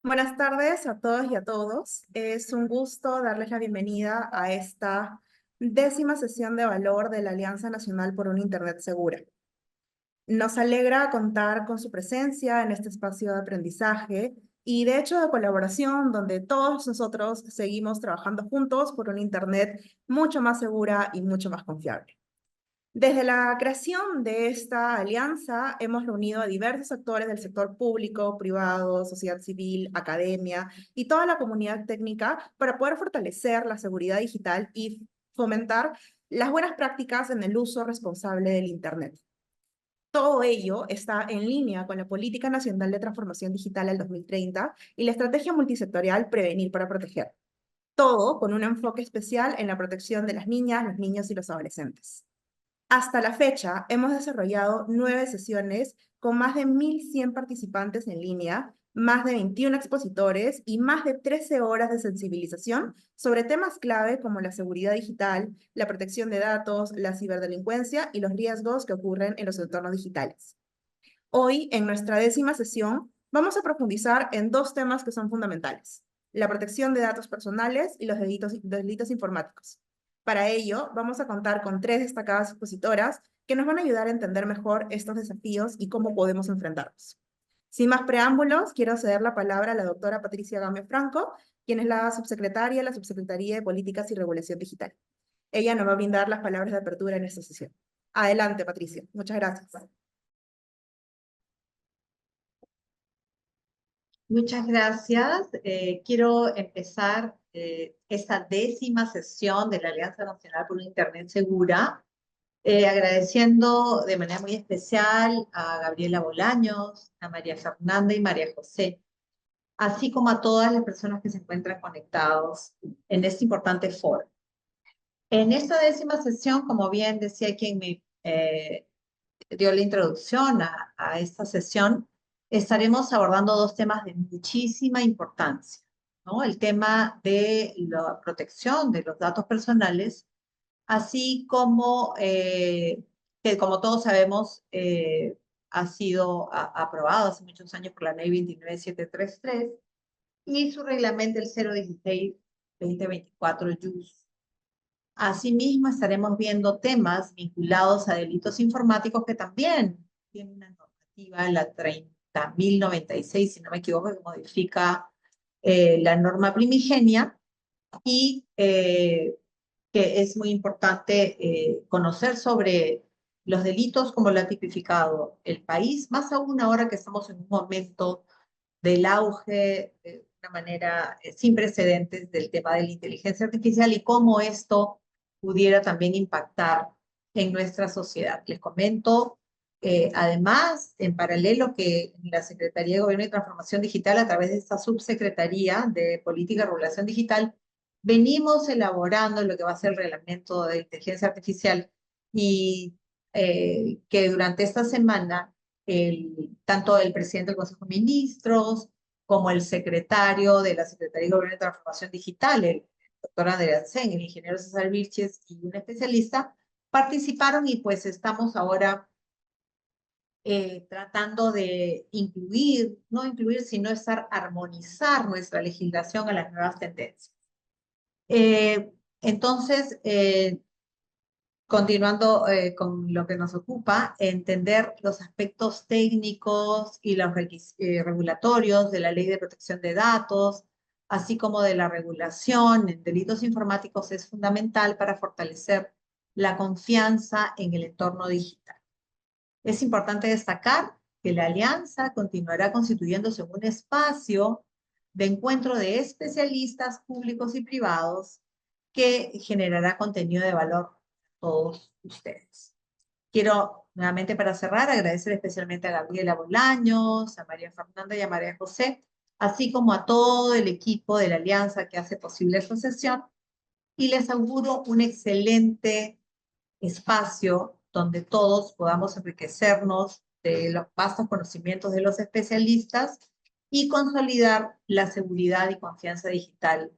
Buenas tardes a todos y a todos. Es un gusto darles la bienvenida a esta 10ª sesión de valor de la Alianza Nacional por una Internet Segura. Nos alegra contar con su presencia en este espacio de aprendizaje y de hecho de colaboración donde todos nosotros seguimos trabajando juntos por una Internet mucho más segura y mucho más confiable. Desde la creación de esta alianza, hemos reunido a diversos actores del sector público, privado, sociedad civil, academia y toda la comunidad técnica para poder fortalecer la seguridad digital y fomentar las buenas prácticas en el uso responsable del Internet. Todo ello está en línea con la Política Nacional de Transformación Digital al 2030 y la Estrategia Multisectorial Prevenir para Proteger. Todo con un enfoque especial en la protección de las niñas, los niños y los adolescentes. Hasta la fecha, hemos desarrollado 9 sesiones con más de 1.100 participantes en línea, más de 21 expositores y más de 13 horas de sensibilización sobre temas clave como la seguridad digital, la protección de datos, la ciberdelincuencia y los riesgos que ocurren en los entornos digitales. Hoy, en nuestra 10ª sesión, vamos a profundizar en dos temas que son fundamentales: la protección de datos personales y los delitos informáticos. Para ello, vamos a contar con 3 destacadas expositoras que nos van a ayudar a entender mejor estos desafíos y cómo podemos enfrentarlos. Sin más preámbulos, quiero ceder la palabra a la doctora Patricia Gamio Franco, quien es la subsecretaria de la Subsecretaría de Políticas y Regulación Digital. Ella nos va a brindar las palabras de apertura en esta sesión. Adelante, Patricia. Muchas gracias. Muchas gracias. Quiero empezar esta 10ª sesión de la Alianza Nacional por una Internet Segura, agradeciendo de manera muy especial a Gabriela Bolaños, a María Fernanda y María José, así como a todas las personas que se encuentran conectados en este importante foro. En esta 10ª sesión, como bien decía quien me dio la introducción a esta sesión, estaremos abordando dos temas de muchísima importancia, ¿no? El tema de la protección de los datos personales, así como que, como todos sabemos, ha sido aprobado hace muchos años por la Ley 29733 y su reglamento el 016-2024 Asimismo, estaremos viendo temas vinculados a delitos informáticos que también tiene una normativa, la 30.096, si no me equivoco, que modifica la norma primigenia y que es muy importante conocer sobre los delitos como lo ha tipificado el país, más aún ahora que estamos en un momento del auge de una manera sin precedentes del tema de la inteligencia artificial y cómo esto pudiera también impactar en nuestra sociedad. Les comento, además, en paralelo, que la Secretaría de Gobierno y Transformación Digital, a través de esta Subsecretaría de Política y Regulación Digital, venimos elaborando lo que va a ser el reglamento de inteligencia artificial y que durante esta semana tanto el presidente del Consejo de Ministros como el secretario de la Secretaría de Gobierno y Transformación Digital, el doctor Andrea Sen, el ingeniero César Vilches y un especialista, participaron y pues estamos ahora tratando de incluir, no incluir, sino armonizar nuestra legislación a las nuevas tendencias. Entonces, continuando con lo que nos ocupa, entender los aspectos técnicos y los regulatorios de la Ley de Protección de Datos, así como de la regulación en delitos informáticos, es fundamental para fortalecer la confianza en el entorno digital. Es importante destacar que la alianza continuará constituyéndose en un espacio de encuentro de especialistas públicos y privados que generará contenido de valor a todos ustedes. Quiero, nuevamente para cerrar, agradecer especialmente a Gabriela Bolaños, a María Fernanda y a María José, así como a todo el equipo de la Alianza que hace posible esta sesión, y les auguro un excelente espacio donde todos podamos enriquecernos de los vastos conocimientos de los especialistas y consolidar la seguridad y confianza digital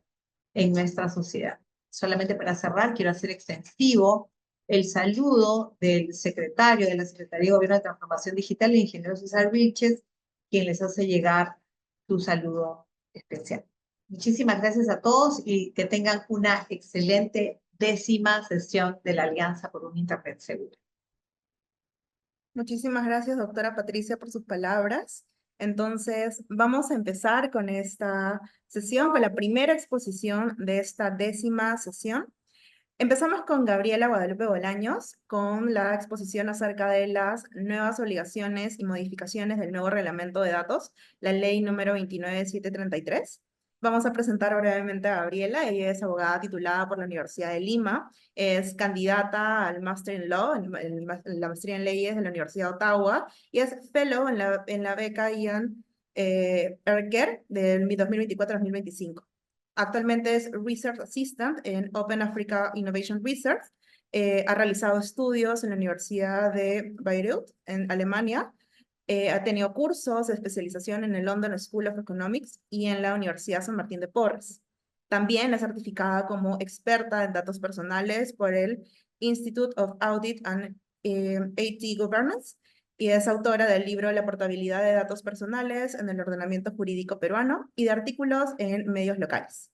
en nuestra sociedad. Solamente para cerrar, quiero hacer extensivo el saludo del secretario de la Secretaría de Gobierno de Transformación Digital, el ingeniero César Vilches, quien les hace llegar su saludo especial. Muchísimas gracias a todos y que tengan una excelente 10ª sesión de la Alianza por un Internet Seguro. Muchísimas gracias, doctora Patricia, por sus palabras. Entonces, vamos a empezar con esta sesión, con la primera exposición de esta 10ª sesión. Empezamos con Gabriela Guadalupe Bolaños, con la exposición acerca de las nuevas obligaciones y modificaciones del nuevo reglamento de datos, la ley número 29733. Vamos a presentar brevemente a Gabriela. Ella es abogada titulada por la Universidad de Lima, es candidata al Master in Law, la maestría en leyes de la Universidad de Ottawa, y es fellow en la beca Ian Erker del 2024-2025. Actualmente es Research Assistant en Open Africa Innovation Research. Ha realizado estudios en la Universidad de Bayreuth, en Alemania. Ha tenido cursos de especialización en el London School of Economics y en la Universidad San Martín de Porres. También es certificada como experta en datos personales por el Institute of Audit and AT Governance y es autora del libro La portabilidad de datos personales en el ordenamiento jurídico peruano y de artículos en medios locales.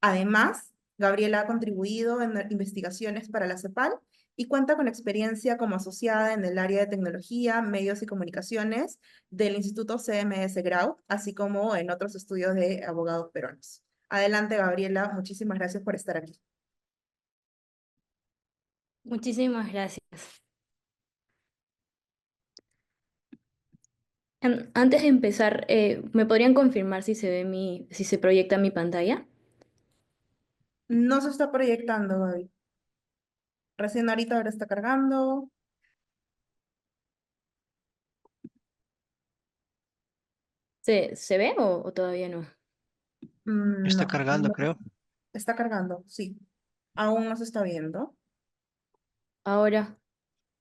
Además, Gabriela ha contribuido en investigaciones para la CEPAL y cuenta con experiencia como asociada en el área de tecnología, medios y comunicaciones del Instituto CMS Grau, así como en otros estudios de abogados peruanos. Adelante, Gabriela, muchísimas gracias por estar aquí. Muchísimas gracias. Antes de empezar, ¿me podrían confirmar si se ve si se proyecta mi pantalla? No se está proyectando, Gaby. Recién ahora está cargando. ¿Se ve o todavía no? Está No, cargando, no, creo. está cargando, sí. Aún no se está viendo. Ahora,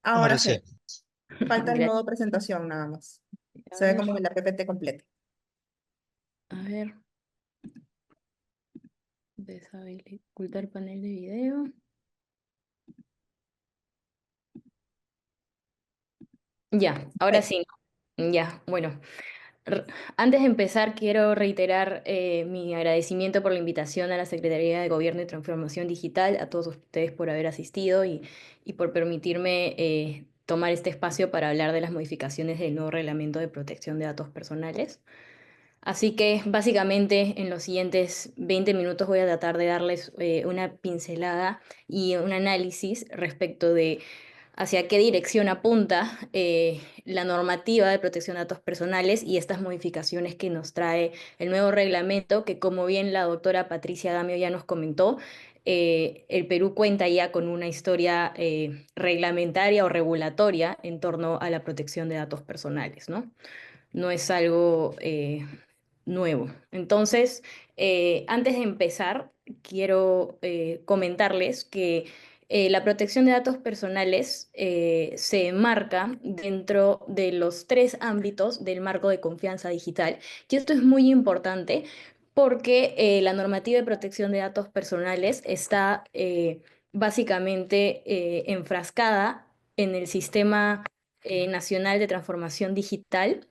Ahora Ahora sí. sí. Falta el gracias. modo presentación nada más. A Se ve ver, como en la PPT completa. a ver. Ocultar panel de video. Ya, ahora sí. Ya, bueno. R- Antes de empezar, quiero reiterar mi agradecimiento por la invitación a la Secretaría de Gobierno y Transformación Digital, a todos ustedes por haber asistido y por permitirme tomar este espacio para hablar de las modificaciones del nuevo reglamento de protección de datos personales. Así que básicamente en los siguientes 20 minutos voy a tratar de darles una pincelada y un análisis respecto de hacia qué dirección apunta la normativa de protección de datos personales y estas modificaciones que nos trae el nuevo reglamento, que como bien la doctora Patricia Gamio ya nos comentó, el Perú cuenta ya con una historia reglamentaria o regulatoria en torno a la protección de datos personales, ¿no? No es algo nuevo. Entonces, antes de empezar, quiero comentarles que la protección de datos personales se enmarca dentro de los tres ámbitos del marco de confianza digital. Y esto es muy importante porque la normativa de protección de datos personales está básicamente enfrascada en el Sistema Nacional de Transformación Digital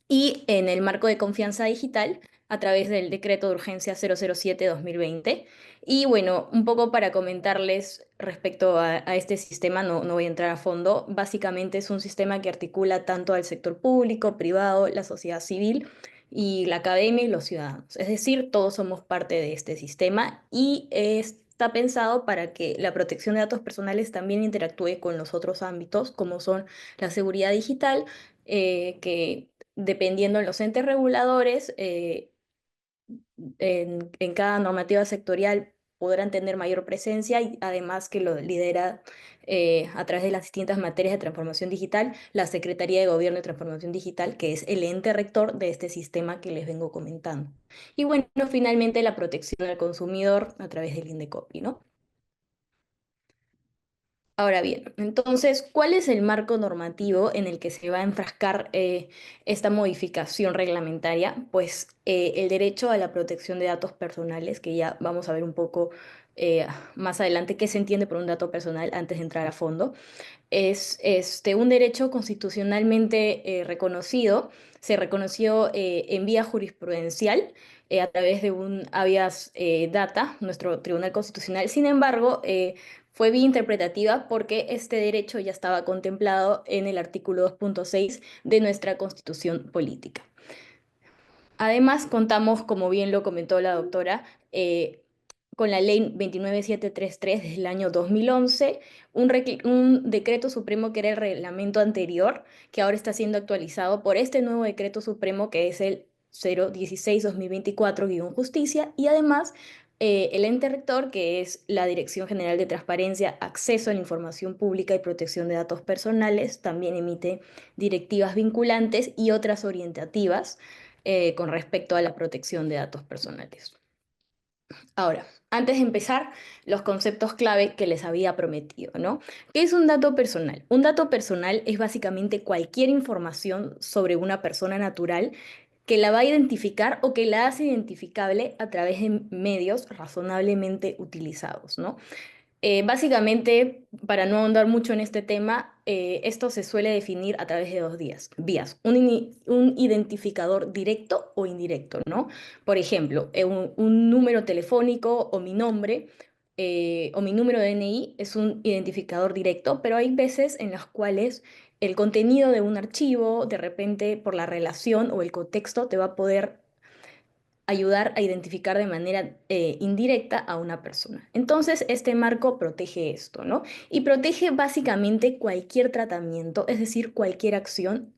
y en el marco de confianza digital a través del decreto de urgencia 007-2020. Y bueno, un poco para comentarles respecto a este sistema, no voy a entrar a fondo, básicamente es un sistema que articula tanto al sector público, privado, la sociedad civil y la academia y los ciudadanos. Es decir, todos somos parte de este sistema y está pensado para que la protección de datos personales también interactúe con los otros ámbitos, como son la seguridad digital, que dependiendo de los entes reguladores, en cada normativa sectorial podrán tener mayor presencia y además que lo lidera a través de las distintas materias de transformación digital, la Secretaría de Gobierno y Transformación Digital, que es el ente rector de este sistema que les vengo comentando. Y bueno, finalmente la protección al consumidor a través del INDECOPI, ¿no? Ahora bien, entonces, ¿cuál es el marco normativo en el que se va a enfrascar esta modificación reglamentaria? Pues el derecho a la protección de datos personales, que ya vamos a ver un poco más adelante qué se entiende por un dato personal antes de entrar a fondo. Es un derecho constitucionalmente reconocido, se reconoció en vía jurisprudencial a través de un habeas data, nuestro Tribunal Constitucional. Sin embargo, fue vía interpretativa porque este derecho ya estaba contemplado en el artículo 2.6 de nuestra Constitución Política. Además, contamos, como bien lo comentó la doctora, con la ley 29733 del año 2011, un decreto supremo que era el reglamento anterior, que ahora está siendo actualizado por este nuevo decreto supremo que es el 016-2024-Justicia, y además el ente rector, que es la Dirección General de Transparencia, Acceso a la Información Pública y Protección de Datos Personales, también emite directivas vinculantes y otras orientativas con respecto a la protección de datos personales. Ahora, antes de empezar, los conceptos clave que les había prometido, ¿no? ¿Qué es un dato personal? Un dato personal es básicamente cualquier información sobre una persona natural que la va a identificar o que la hace identificable a través de medios razonablemente utilizados, ¿no? Básicamente, para no ahondar mucho en este tema, esto se suele definir a través de dos vías. Un identificador directo o indirecto, ¿no? Por ejemplo, un número telefónico o mi nombre o mi número de DNI es un identificador directo, pero hay veces en las cuales el contenido de un archivo, de repente por la relación o el contexto, te va a poder ayudar a identificar de manera indirecta a una persona. Entonces, este marco protege esto, ¿no? Y protege básicamente cualquier tratamiento, es decir, cualquier acción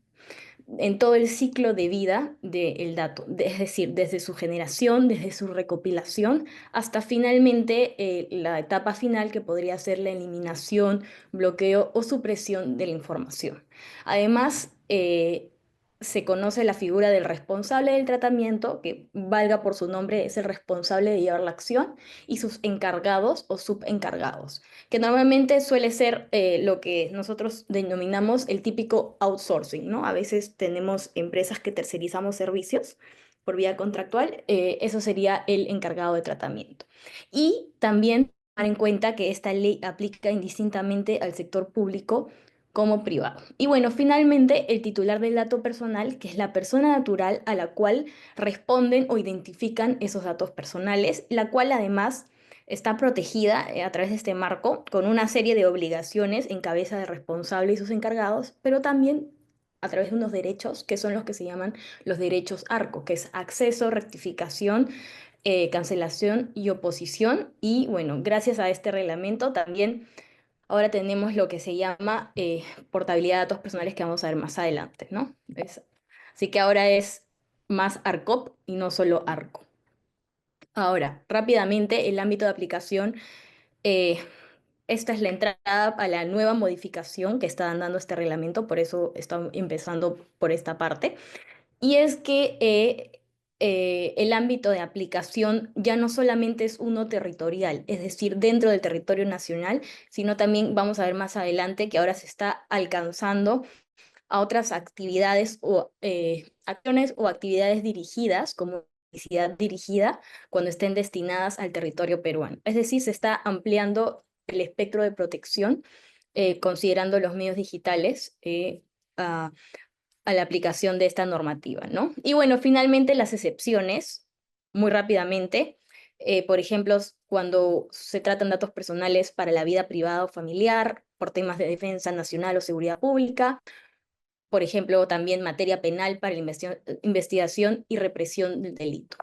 en todo el ciclo de vida del dato, es decir, desde su generación, desde su recopilación, hasta finalmente la etapa final que podría ser la eliminación, bloqueo o supresión de la información. Además, se conoce la figura del responsable del tratamiento, que valga por su nombre, es el responsable de llevar la acción, y sus encargados o subencargados, que normalmente suele ser lo que nosotros denominamos el típico outsourcing, ¿no? A veces tenemos empresas que tercerizamos servicios por vía contractual, eso sería el encargado de tratamiento. Y también tomar en cuenta que esta ley aplica indistintamente al sector público como privado. Y bueno, finalmente el titular del dato personal, que es la persona natural a la cual responden o identifican esos datos personales, la cual además está protegida a través de este marco con una serie de obligaciones en cabeza de responsable y sus encargados, pero también a través de unos derechos que son los que se llaman los derechos ARCO, que es acceso, rectificación, cancelación y oposición. Y bueno, gracias a este reglamento también ahora tenemos lo que se llama portabilidad de datos personales que vamos a ver más adelante, ¿no? Así que ahora es más ARCOP y no solo ARCO. Ahora, rápidamente, el ámbito de aplicación, eh, esta es la entrada a la nueva modificación que está dando este reglamento, por eso estamos empezando por esta parte. Y es que el ámbito de aplicación ya no solamente es uno territorial, es decir, dentro del territorio nacional, sino también vamos a ver más adelante que ahora se está alcanzando a otras actividades o acciones o actividades dirigidas, como publicidad dirigida, cuando estén destinadas al territorio peruano. Es decir, se está ampliando el espectro de protección, considerando los medios digitales a la aplicación de esta normativa, ¿no? Y bueno, finalmente las excepciones, muy rápidamente, por ejemplo, cuando se tratan datos personales para la vida privada o familiar, por temas de defensa nacional o seguridad pública, por ejemplo, también materia penal para la investigación y represión del delito.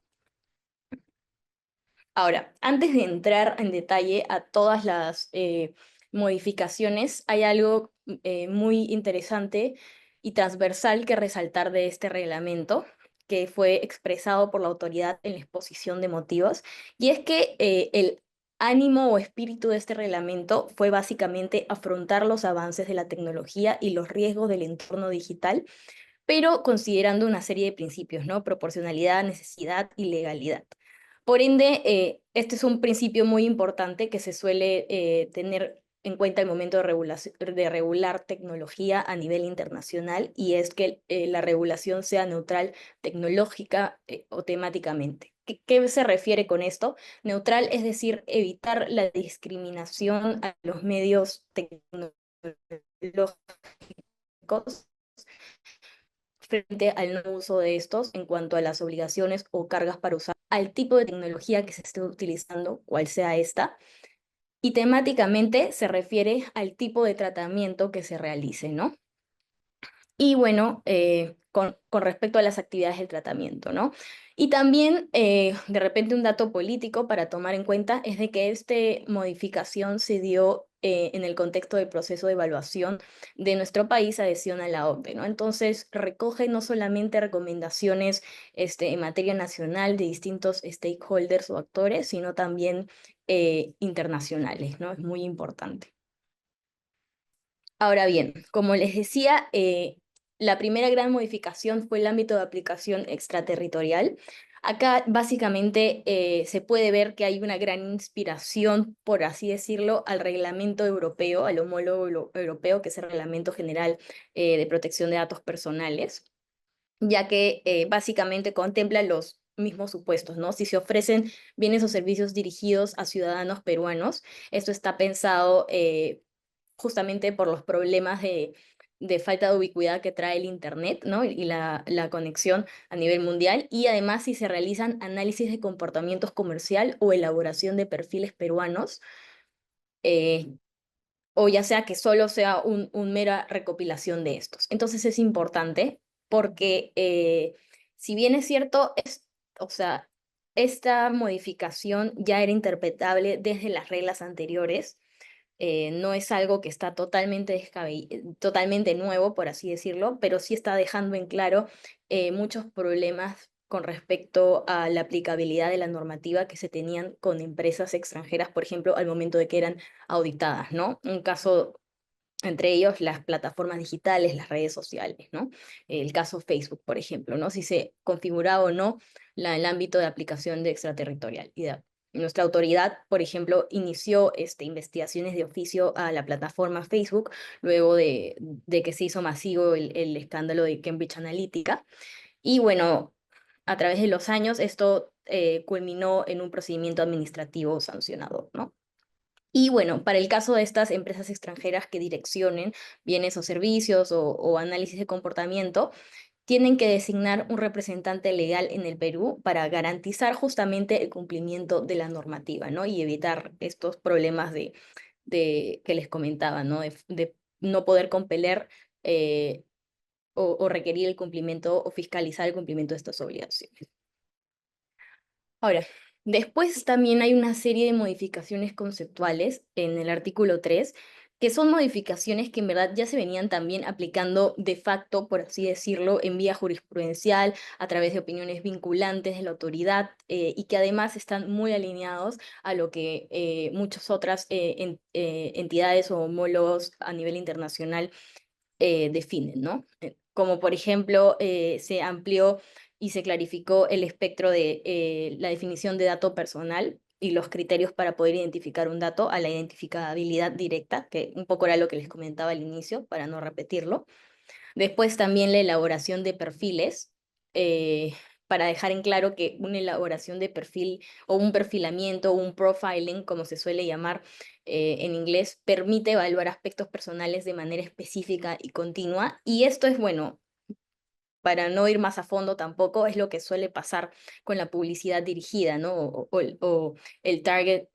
Ahora, antes de entrar en detalle a todas las modificaciones, hay algo muy interesante y transversal que resaltar de este reglamento, que fue expresado por la autoridad en la exposición de motivos, y es que el ánimo o espíritu de este reglamento fue básicamente afrontar los avances de la tecnología y los riesgos del entorno digital, pero considerando una serie de principios, ¿no? Proporcionalidad, necesidad y legalidad. Por ende, este es un principio muy importante que se suele tener en cuenta al momento de regular tecnología a nivel internacional, y es que la regulación sea neutral tecnológica o temáticamente. ¿Qué se refiere con esto? Neutral es decir, evitar la discriminación a los medios tecnológicos frente al no uso de estos en cuanto a las obligaciones o cargas para usar, al tipo de tecnología que se esté utilizando, cual sea esta, y temáticamente se refiere al tipo de tratamiento que se realice, ¿no? Y bueno, con respecto a las actividades del tratamiento, ¿no? Y también, de repente, un dato político para tomar en cuenta es de que esta modificación se dio en el contexto del proceso de evaluación de nuestro país adhesión a la OCDE, ¿no? Entonces, recoge no solamente recomendaciones en materia nacional de distintos stakeholders o actores, sino también internacionales, ¿no? Es muy importante. Ahora bien, como les decía, la primera gran modificación fue el ámbito de aplicación extraterritorial. Acá básicamente se puede ver que hay una gran inspiración, por así decirlo, al reglamento europeo, al homólogo europeo, que es el Reglamento General de Protección de Datos Personales, ya que básicamente contempla los mismos supuestos, ¿no? Si se ofrecen bienes o servicios dirigidos a ciudadanos peruanos, esto está pensado justamente por los problemas de falta de ubicuidad que trae el Internet, ¿no? Y la conexión a nivel mundial. Y además si se realizan análisis de comportamientos comercial o elaboración de perfiles peruanos, eh, o ya sea que solo sea un mera recopilación de estos. Entonces es importante porque si bien es cierto, o sea, esta modificación ya era interpretable desde las reglas anteriores, no es algo que está totalmente nuevo, por así decirlo, pero sí está dejando en claro muchos problemas con respecto a la aplicabilidad de la normativa que se tenían con empresas extranjeras, por ejemplo, al momento de que eran auditadas, ¿no? Un caso entre ellos las plataformas digitales, las redes sociales, ¿no? El caso Facebook, por ejemplo, ¿no? Si se configuraba o no el ámbito de aplicación de extraterritorialidad. Nuestra autoridad, por ejemplo, inició investigaciones de oficio a la plataforma Facebook luego de que se hizo masivo el escándalo de Cambridge Analytica. Y bueno, a través de los años esto culminó en un procedimiento administrativo sancionador, ¿no? Y bueno, para el caso de estas empresas extranjeras que direccionen bienes o servicios o análisis de comportamiento, tienen que designar un representante legal en el Perú para garantizar justamente el cumplimiento de la normativa, ¿no? Y evitar estos problemas que les comentaba, ¿no? De no poder compeler o requerir el cumplimiento o fiscalizar el cumplimiento de estas obligaciones. Ahora, después también hay una serie de modificaciones conceptuales en el artículo 3, que son modificaciones que en verdad ya se venían también aplicando de facto, por así decirlo, en vía jurisprudencial, a través de opiniones vinculantes de la autoridad, y que además están muy alineados a lo que muchas otras entidades o homólogos a nivel internacional definen, ¿no? Como por ejemplo, se amplió y se clarificó el espectro de la definición de dato personal y los criterios para poder identificar un dato a la identificabilidad directa, que un poco era lo que les comentaba al inicio, para no repetirlo. Después también la elaboración de perfiles, para dejar en claro que una elaboración de perfil o un perfilamiento o un profiling, como se suele llamar en inglés, permite evaluar aspectos personales de manera específica y continua. Y esto es bueno. Para no ir más a fondo tampoco, es lo que suele pasar con la publicidad dirigida, ¿no? O el targeted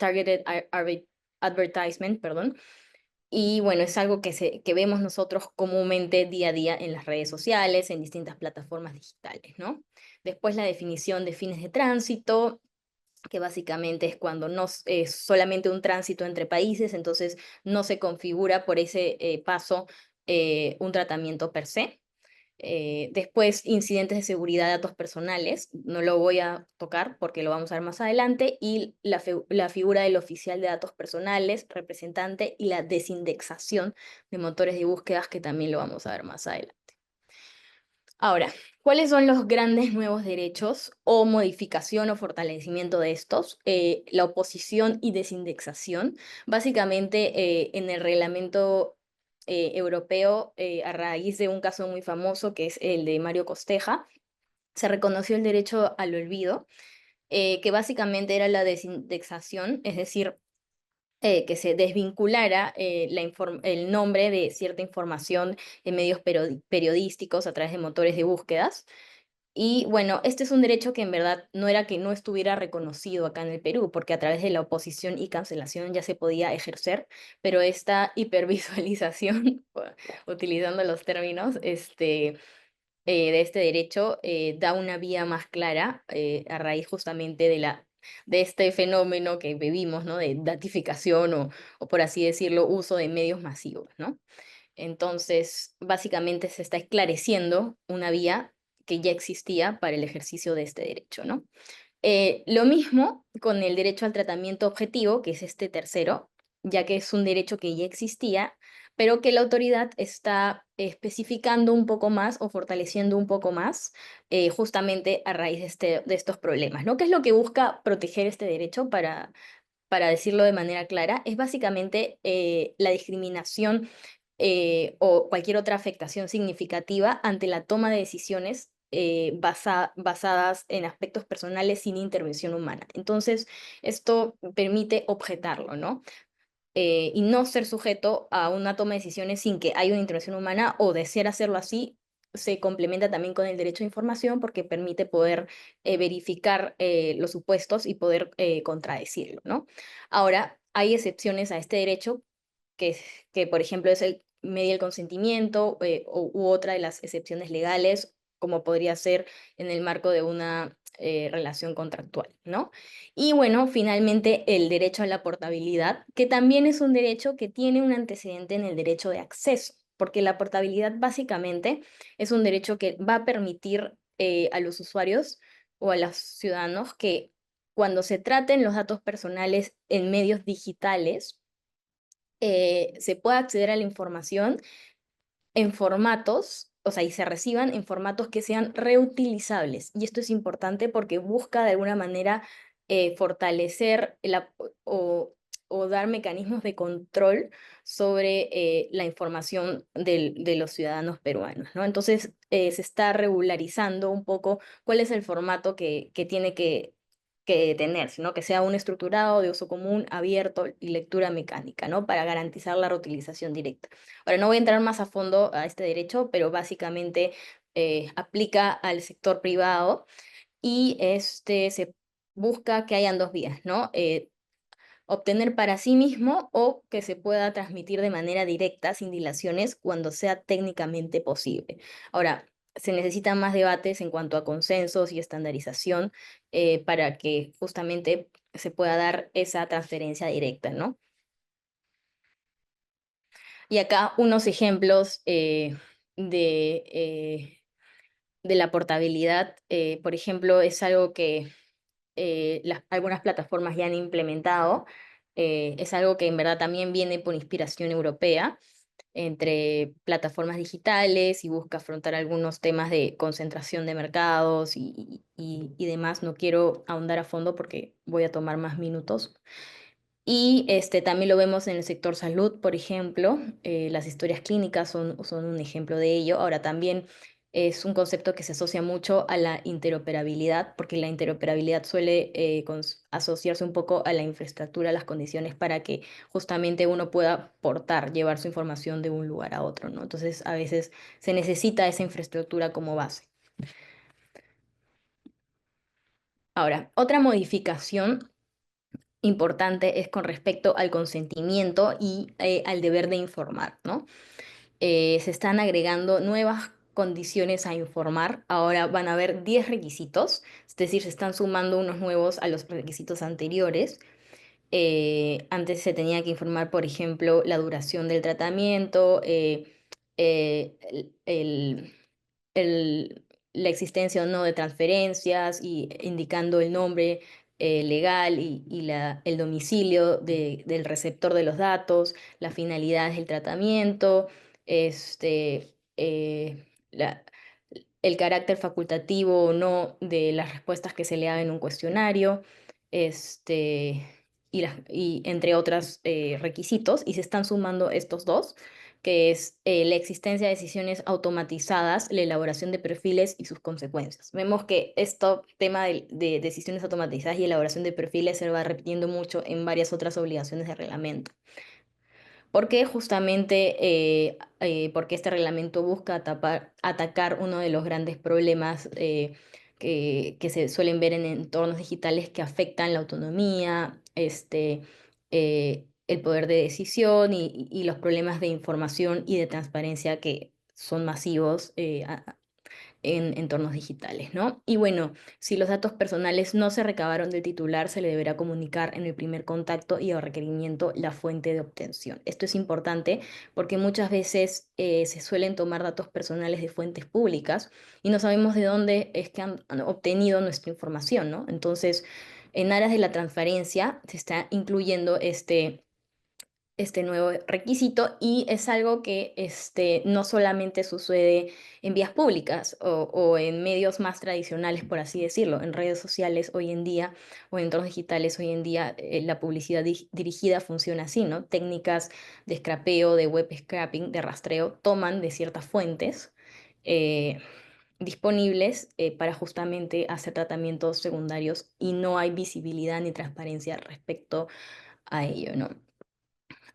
advertisement, perdón. Y bueno, es algo que vemos nosotros comúnmente día a día en las redes sociales, en distintas plataformas digitales, ¿no? Después la definición de fines de tránsito, que básicamente es cuando no es solamente un tránsito entre países, entonces no se configura por ese paso un tratamiento per se. Después, incidentes de seguridad de datos personales, no lo voy a tocar porque lo vamos a ver más adelante, y la figura del oficial de datos personales, representante, y la desindexación de motores de búsquedas, que también lo vamos a ver más adelante. Ahora, ¿cuáles son los grandes nuevos derechos o modificación o fortalecimiento de estos? La oposición y desindexación. Básicamente, en el reglamento europeo, a raíz de un caso muy famoso que es el de Mario Costeja, se reconoció el derecho al olvido, que básicamente era la desindexación, es decir, que se desvinculara el nombre de cierta información en medios periodísticos a través de motores de búsquedas. Y bueno, este es un derecho que en verdad no era que no estuviera reconocido acá en el Perú, porque a través de la oposición y cancelación ya se podía ejercer, pero esta hipervisualización, utilizando los términos, de este derecho da una vía más clara a raíz justamente de este fenómeno que vivimos, ¿no? De datificación o, por así decirlo, uso de medios masivos, ¿no? Entonces, básicamente se está esclareciendo una vía que ya existía para el ejercicio de este derecho, ¿no? Lo mismo con el derecho al tratamiento objetivo, que es este tercero, ya que es un derecho que ya existía, pero que la autoridad está especificando un poco más o fortaleciendo un poco más justamente a raíz de estos problemas, ¿no? ¿Qué es lo que busca proteger este derecho para decirlo de manera clara? Es básicamente la discriminación o cualquier otra afectación significativa ante la toma de decisiones basadas en aspectos personales sin intervención humana. Entonces, esto permite objetarlo, ¿no? Y no ser sujeto a una toma de decisiones sin que haya una intervención humana o desear hacerlo así. Se complementa también con el derecho a información porque permite poder verificar los supuestos y poder contradecirlo, ¿no? Ahora, hay excepciones a este derecho que, que por ejemplo, es el medio el consentimiento u otra de las excepciones legales, como podría ser en el marco de una relación contractual, ¿no? Y bueno, finalmente el derecho a la portabilidad, que también es un derecho que tiene un antecedente en el derecho de acceso, porque la portabilidad básicamente es un derecho que va a permitir a los usuarios o a los ciudadanos que cuando se traten los datos personales en medios digitales, se pueda acceder a la información en formatos, o sea, y se reciban en formatos que sean reutilizables. Y esto es importante porque busca de alguna manera fortalecer o dar mecanismos de control sobre la información de los ciudadanos peruanos, ¿no? Entonces, se está regularizando un poco cuál es el formato que tiene que tener, sino que sea un estructurado de uso común, abierto y lectura mecánica, ¿no? Para garantizar la reutilización directa. Ahora, no voy a entrar más a fondo a este derecho, pero básicamente aplica al sector privado y se busca que hayan dos vías, ¿no? Obtener para sí mismo o que se pueda transmitir de manera directa, sin dilaciones, cuando sea técnicamente posible. Ahora, se necesitan más debates en cuanto a consensos y estandarización para que justamente se pueda dar esa transferencia directa, ¿no? Y acá unos ejemplos de la portabilidad, por ejemplo, es algo que algunas plataformas ya han implementado. Es algo que en verdad también viene por inspiración europea entre plataformas digitales y busca afrontar algunos temas de concentración de mercados y demás. No quiero ahondar a fondo porque voy a tomar más minutos. Y también lo vemos en el sector salud, por ejemplo. Las historias clínicas son un ejemplo de ello. Ahora también es un concepto que se asocia mucho a la interoperabilidad, porque la interoperabilidad suele asociarse un poco a la infraestructura, a las condiciones para que justamente uno pueda portar, llevar su información de un lugar a otro, ¿no? Entonces, a veces se necesita esa infraestructura como base. Ahora, otra modificación importante es con respecto al consentimiento y al deber de informar, ¿no? Se están agregando nuevas condiciones a informar. Ahora van a haber 10 requisitos, es decir, se están sumando unos nuevos a los requisitos anteriores. Antes se tenía que informar, por ejemplo, la duración del tratamiento, eh, el- el- el- la existencia o no de transferencias y indicando el nombre legal y el domicilio del receptor de los datos, las finalidades del tratamiento, el carácter facultativo o no de las respuestas que se le hagan en un cuestionario, y entre otros requisitos, y se están sumando estos dos que es la existencia de decisiones automatizadas, la elaboración de perfiles y sus consecuencias. Vemos que este tema de decisiones automatizadas y elaboración de perfiles se va repitiendo mucho en varias otras obligaciones de reglamento. Porque justamente porque este reglamento busca atacar uno de los grandes problemas que se suelen ver en entornos digitales que afectan la autonomía, el poder de decisión y los problemas de información y de transparencia que son masivos en entornos digitales, ¿no? Y bueno, si los datos personales no se recabaron del titular, se le deberá comunicar en el primer contacto y a requerimiento la fuente de obtención. Esto es importante porque muchas veces se suelen tomar datos personales de fuentes públicas y no sabemos de dónde es que han obtenido nuestra información, ¿no? Entonces, en aras de la transparencia, se está incluyendo este nuevo requisito y es algo que no solamente sucede en vías públicas o en medios más tradicionales, por así decirlo, en redes sociales hoy en día o en entornos digitales hoy en día, la publicidad dirigida funciona así, ¿no? Técnicas de scrapeo, de web scraping, de rastreo, toman de ciertas fuentes disponibles para justamente hacer tratamientos secundarios y no hay visibilidad ni transparencia respecto a ello, ¿no?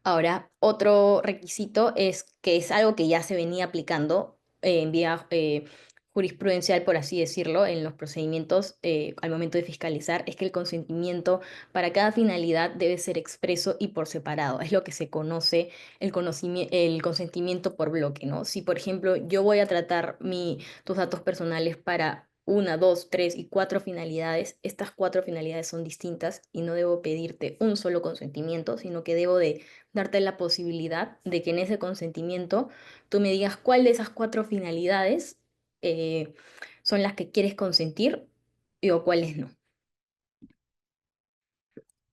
Ahora, otro requisito es que es algo que ya se venía aplicando en vía jurisprudencial, por así decirlo, en los procedimientos al momento de fiscalizar, es que el consentimiento para cada finalidad debe ser expreso y por separado. Es lo que se conoce el consentimiento por bloque, ¿no? Si, por ejemplo, yo voy a tratar tus datos personales para una, dos, tres y cuatro finalidades, estas cuatro finalidades son distintas y no debo pedirte un solo consentimiento, sino que debo de darte la posibilidad de que en ese consentimiento tú me digas cuál de esas cuatro finalidades eh, son las que quieres consentir o cuáles no.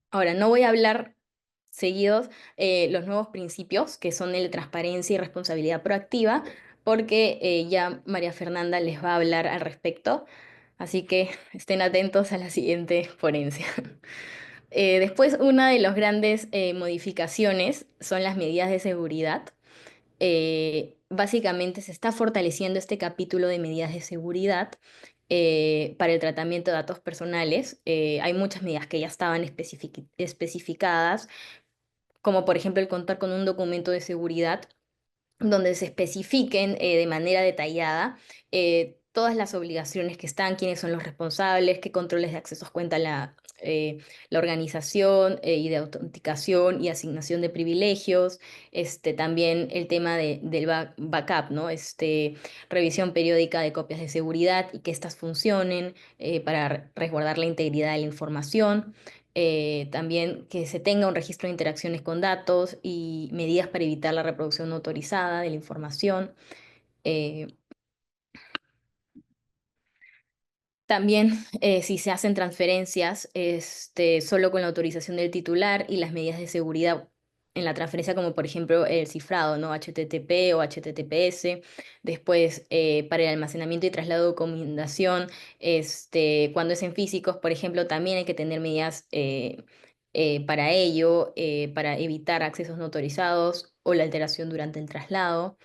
Ahora, no voy a hablar seguidos los nuevos principios, que son el de transparencia y responsabilidad proactiva, porque ya María Fernanda les va a hablar al respecto, así que estén atentos a la siguiente ponencia. Después, una de las grandes modificaciones son las medidas de seguridad. Básicamente se está fortaleciendo este capítulo de medidas de seguridad para el tratamiento de datos personales. Hay muchas medidas que ya estaban especificadas, como por ejemplo el contar con un documento de seguridad donde se especifiquen de manera detallada todas las obligaciones que están, quiénes son los responsables, qué controles de accesos cuenta la organización y de autenticación y asignación de privilegios, también el tema del backup, ¿no? Revisión periódica de copias de seguridad y que éstas funcionen para resguardar la integridad de la información. También que se tenga un registro de interacciones con datos y medidas para evitar la reproducción no autorizada de la información. Eh, También, si se hacen transferencias, solo con la autorización del titular y las medidas de seguridad en la transferencia, como por ejemplo el cifrado, ¿no? HTTP o HTTPS. Después, para el almacenamiento y traslado de documentación, cuando es en físicos, por ejemplo, también hay que tener medidas para ello, para evitar accesos no autorizados o la alteración durante el traslado.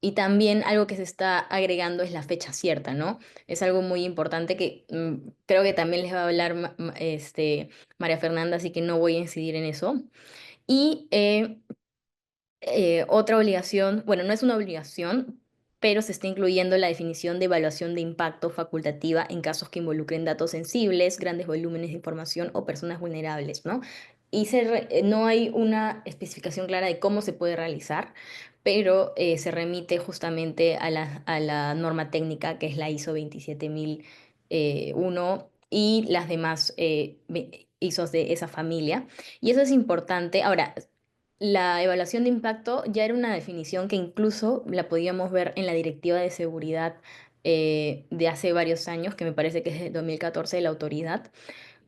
Y también algo que se está agregando es la fecha cierta, ¿no? Es algo muy importante que creo que también les va a hablar María Fernanda, así que no voy a incidir en eso. Y otra obligación, bueno, no es una obligación, pero se está incluyendo la definición de evaluación de impacto facultativa en casos que involucren datos sensibles, grandes volúmenes de información o personas vulnerables, ¿no? Y no hay una especificación clara de cómo se puede realizar, pero se remite justamente a la norma técnica que es la ISO 27001 y las demás ISOs de esa familia. Y eso es importante. Ahora, la evaluación de impacto ya era una definición que incluso la podíamos ver en la Directiva de Seguridad de hace varios años, que me parece que es de 2014 de la autoridad,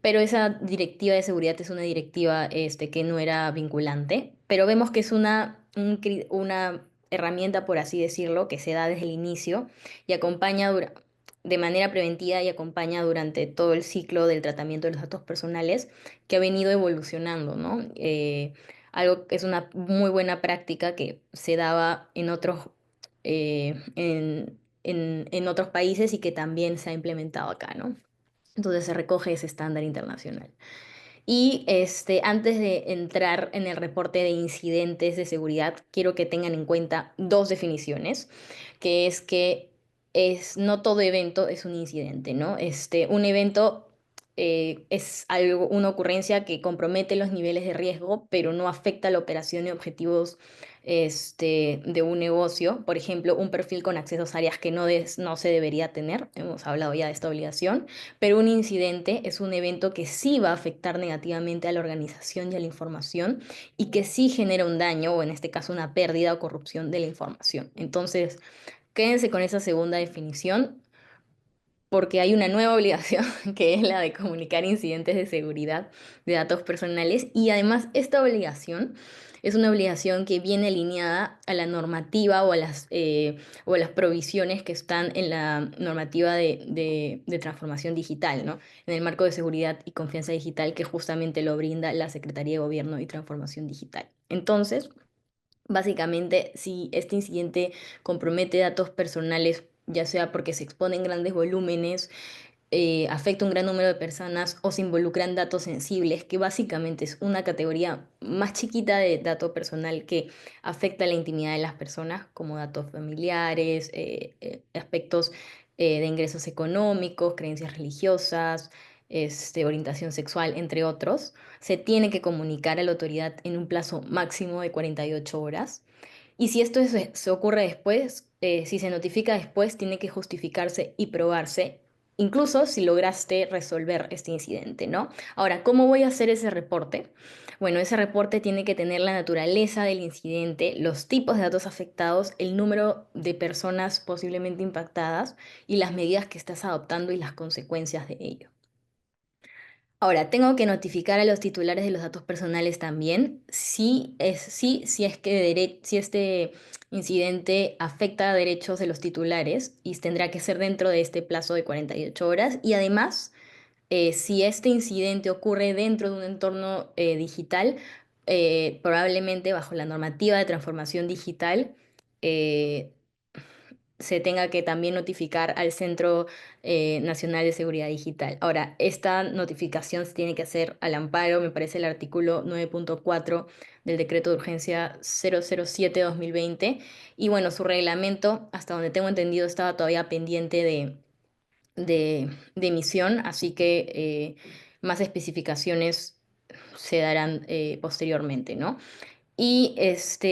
pero esa Directiva de Seguridad es una directiva que no era vinculante, pero vemos que es una herramienta, por así decirlo, que se da desde el inicio y acompaña de manera preventiva y acompaña durante todo el ciclo del tratamiento de los datos personales que ha venido evolucionando, ¿no? es una muy buena práctica que se daba en otros, en otros países y que también se ha implementado acá, ¿no? Entonces se recoge ese estándar internacional. Y antes de entrar en el reporte de incidentes de seguridad, quiero que tengan en cuenta dos definiciones, que es que no todo evento es un incidente, ¿no? Un evento es algo, una ocurrencia que compromete los niveles de riesgo, pero no afecta la operación y objetivos de un negocio. Por ejemplo, un perfil con accesos a áreas que no se debería tener. Hemos hablado ya de esta obligación, pero un incidente es un evento que sí va a afectar negativamente a la organización y a la información y que sí genera un daño, o en este caso una pérdida o corrupción de la información. Entonces, quédense con esa segunda definición porque hay una nueva obligación que es la de comunicar incidentes de seguridad de datos personales, y además esta obligación es una obligación que viene alineada a la normativa o a las provisiones que están en la normativa de transformación digital, ¿no? En el marco de seguridad y confianza digital que justamente lo brinda la Secretaría de Gobierno y Transformación Digital. Entonces, básicamente, si este incidente compromete datos personales, ya sea porque se exponen grandes volúmenes, afecta a un gran número de personas o se involucran datos sensibles, que básicamente es una categoría más chiquita de dato personal que afecta la intimidad de las personas, como datos familiares, aspectos de ingresos económicos, creencias religiosas, orientación sexual, entre otros, se tiene que comunicar a la autoridad en un plazo máximo de 48 horas. Y si esto se ocurre después, si se notifica después, tiene que justificarse y probarse, incluso si lograste resolver este incidente, ¿no? Ahora, ¿cómo voy a hacer ese reporte? Bueno, ese reporte tiene que tener la naturaleza del incidente, los tipos de datos afectados, el número de personas posiblemente impactadas y las medidas que estás adoptando y las consecuencias de ello. Ahora, tengo que notificar a los titulares de los datos personales también si es que si este incidente afecta a derechos de los titulares, y tendrá que ser dentro de este plazo de 48 horas. Y además, si este incidente ocurre dentro de un entorno digital, probablemente bajo la normativa de transformación digital, eh, se tenga que también notificar al Centro Nacional de Seguridad Digital. Ahora, esta notificación se tiene que hacer al amparo, me parece el artículo 9.4 del Decreto de Urgencia 007/2020. Y bueno, su reglamento, hasta donde tengo entendido, estaba todavía pendiente de emisión, así que más especificaciones se darán posteriormente, ¿no? Y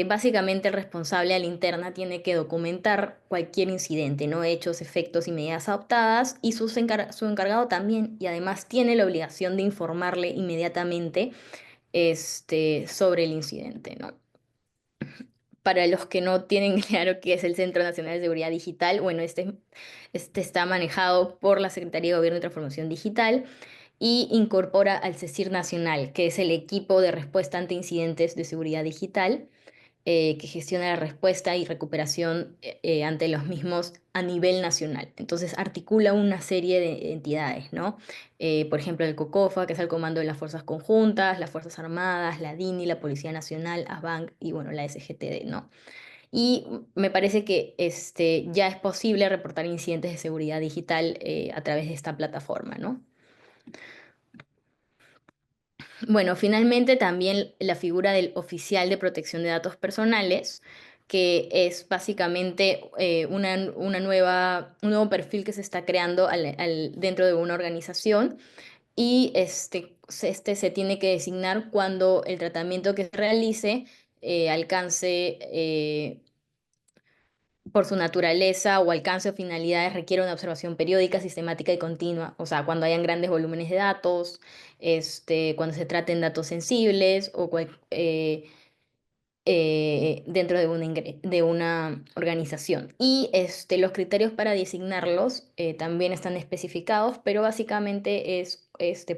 básicamente el responsable a la interna tiene que documentar cualquier incidente, ¿no? Hechos, efectos y medidas adoptadas, y su encargado también, y además tiene la obligación de informarle inmediatamente sobre el incidente, ¿no? Para los que no tienen claro qué es el Centro Nacional de Seguridad Digital, bueno, este está manejado por la Secretaría de Gobierno y Transformación Digital y incorpora al CECIR Nacional, que es el equipo de respuesta ante incidentes de seguridad digital, que gestiona la respuesta y recuperación ante los mismos a nivel nacional. Entonces articula una serie de entidades, ¿no? Por ejemplo, el COCOFA, que es el Comando de las Fuerzas Conjuntas, las Fuerzas Armadas, la DINI, la Policía Nacional, ASBANC y bueno, la SGTD, ¿no? Y me parece que ya es posible reportar incidentes de seguridad digital a través de esta plataforma, ¿no? Bueno, finalmente también la figura del oficial de protección de datos personales, que es básicamente un nuevo perfil que se está creando dentro de una organización, y se tiene que designar cuando el tratamiento que se realice alcance por su naturaleza o alcance o finalidades requiere una observación periódica, sistemática y continua. O sea, cuando hayan grandes volúmenes de datos, cuando se traten datos sensibles o dentro de de una organización. Y los criterios para designarlos también están especificados, pero básicamente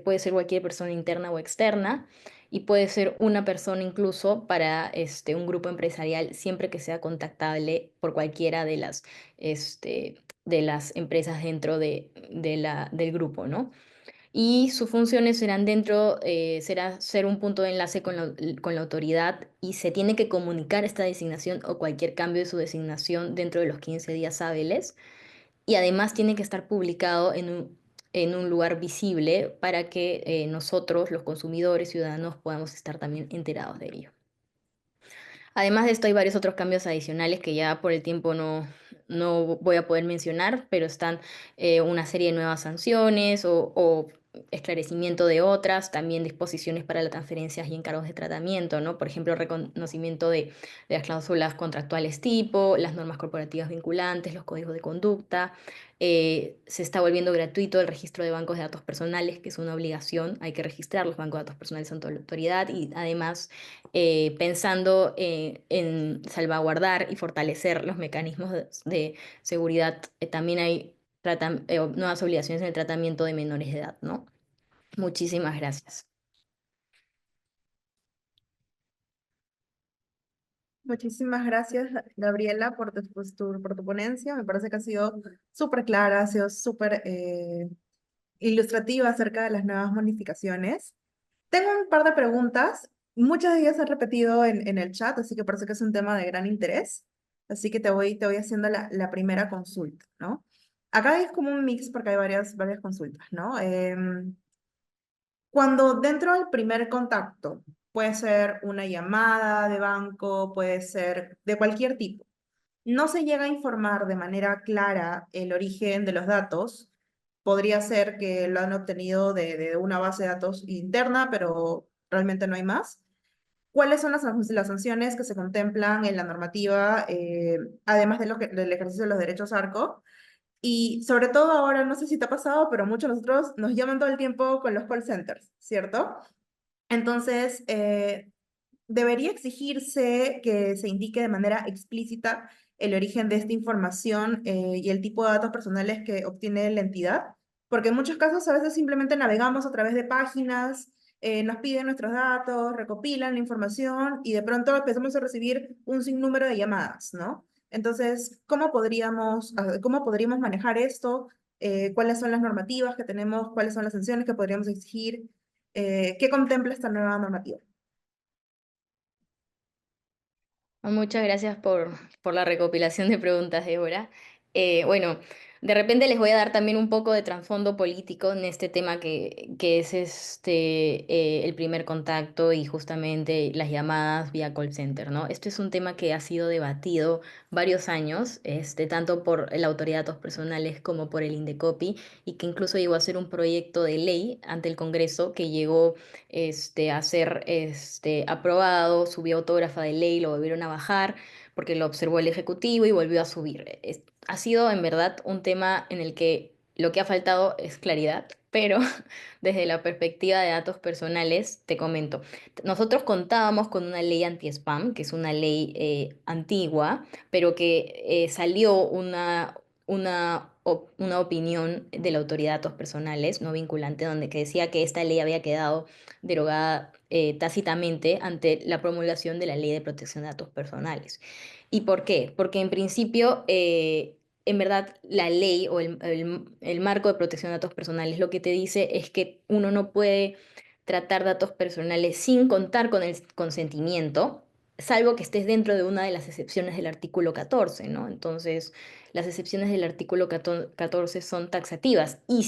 puede ser cualquier persona interna o externa, y puede ser una persona incluso para un grupo empresarial, siempre que sea contactable por cualquiera de las empresas dentro del grupo, ¿no? y sus funciones serán será ser un punto de enlace con la autoridad y se tiene que comunicar esta designación o cualquier cambio de su designación dentro de los 15 días hábiles y además tiene que estar publicado en un lugar visible para que nosotros, los consumidores, ciudadanos, podamos estar también enterados de ello. Además de esto, hay varios otros cambios adicionales que ya por el tiempo no voy a poder mencionar, pero están una serie de nuevas sanciones o esclarecimiento de otras, también disposiciones para las transferencias y encargos de tratamiento, ¿no? Por ejemplo, reconocimiento de las cláusulas contractuales tipo, las normas corporativas vinculantes, los códigos de conducta. Se está volviendo gratuito el registro de bancos de datos personales, que es una obligación, hay que registrar los bancos de datos personales ante la autoridad y además pensando en salvaguardar y fortalecer los mecanismos de seguridad, también hay nuevas obligaciones en el tratamiento de menores de edad, ¿no? Muchísimas gracias. Muchísimas gracias, Gabriela, por tu ponencia. Me parece que ha sido súper clara, ha sido súper ilustrativa acerca de las nuevas modificaciones. Tengo un par de preguntas. Muchas de ellas se han repetido en el chat, así que parece que es un tema de gran interés. Así que te voy haciendo la primera consulta, ¿no? Acá es como un mix porque hay varias consultas, ¿no? Cuando dentro del primer contacto, puede ser una llamada de banco, puede ser de cualquier tipo, no se llega a informar de manera clara el origen de los datos, podría ser que lo han obtenido de una base de datos interna, pero realmente no hay más. ¿Cuáles son las sanciones que se contemplan en la normativa, además de del ejercicio de los derechos ARCO? Y sobre todo ahora, no sé si te ha pasado, pero muchos de nosotros nos llaman todo el tiempo con los call centers, ¿cierto? Entonces, debería exigirse que se indique de manera explícita el origen de esta información y el tipo de datos personales que obtiene la entidad, porque en muchos casos a veces simplemente navegamos a través de páginas, nos piden nuestros datos, recopilan la información y de pronto empezamos a recibir un sinnúmero de llamadas, ¿no? Entonces, cómo podríamos manejar esto? ¿Cuáles son las normativas que tenemos? ¿Cuáles son las sanciones que podríamos exigir? ¿Qué contempla esta nueva normativa? Muchas gracias por la recopilación de preguntas, Débora. Bueno, de repente les voy a dar también un poco de trasfondo político en este tema que es el primer contacto y justamente las llamadas vía call center, ¿no? Esto es un tema que ha sido debatido varios años, tanto por la Autoridad de Datos Personales como por el Indecopi, y que incluso llegó a ser un proyecto de ley ante el Congreso que llegó a ser aprobado, subió autógrafa de ley, lo volvieron a bajar porque lo observó el Ejecutivo y volvió a subir. Ha sido en verdad un tema en el que lo que ha faltado es claridad, pero desde la perspectiva de datos personales, te comento, nosotros contábamos con una ley anti-spam, que es una ley antigua, pero que salió una opinión de la Autoridad de Datos Personales no vinculante, donde que decía que esta ley había quedado derogada tácitamente ante la promulgación de la Ley de Protección de Datos Personales. ¿Y por qué? Porque en principio, en verdad, la ley o el marco de protección de datos personales lo que te dice es que uno no puede tratar datos personales sin contar con el consentimiento, salvo que estés dentro de una de las excepciones del artículo 14, ¿no? Entonces, las excepciones del artículo 14 son taxativas y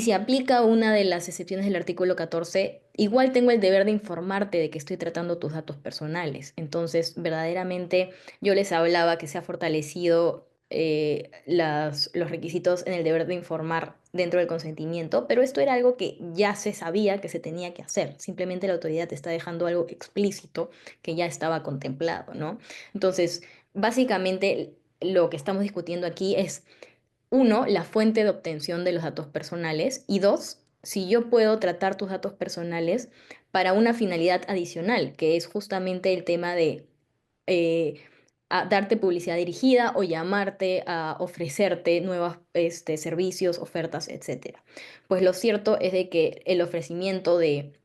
si aplica una de las excepciones del artículo 14, igual tengo el deber de informarte de que estoy tratando tus datos personales. Entonces, verdaderamente yo les hablaba que se ha fortalecido los requisitos en el deber de informar dentro del consentimiento, pero esto era algo que ya se sabía que se tenía que hacer. Simplemente la autoridad te está dejando algo explícito que ya estaba contemplado, ¿no? Entonces, básicamente lo que estamos discutiendo aquí es uno, la fuente de obtención de los datos personales y dos, si yo puedo tratar tus datos personales para una finalidad adicional, que es justamente el tema de eh, darte publicidad dirigida o llamarte a ofrecerte nuevos servicios, ofertas, etcétera. Pues lo cierto es de que el ofrecimiento de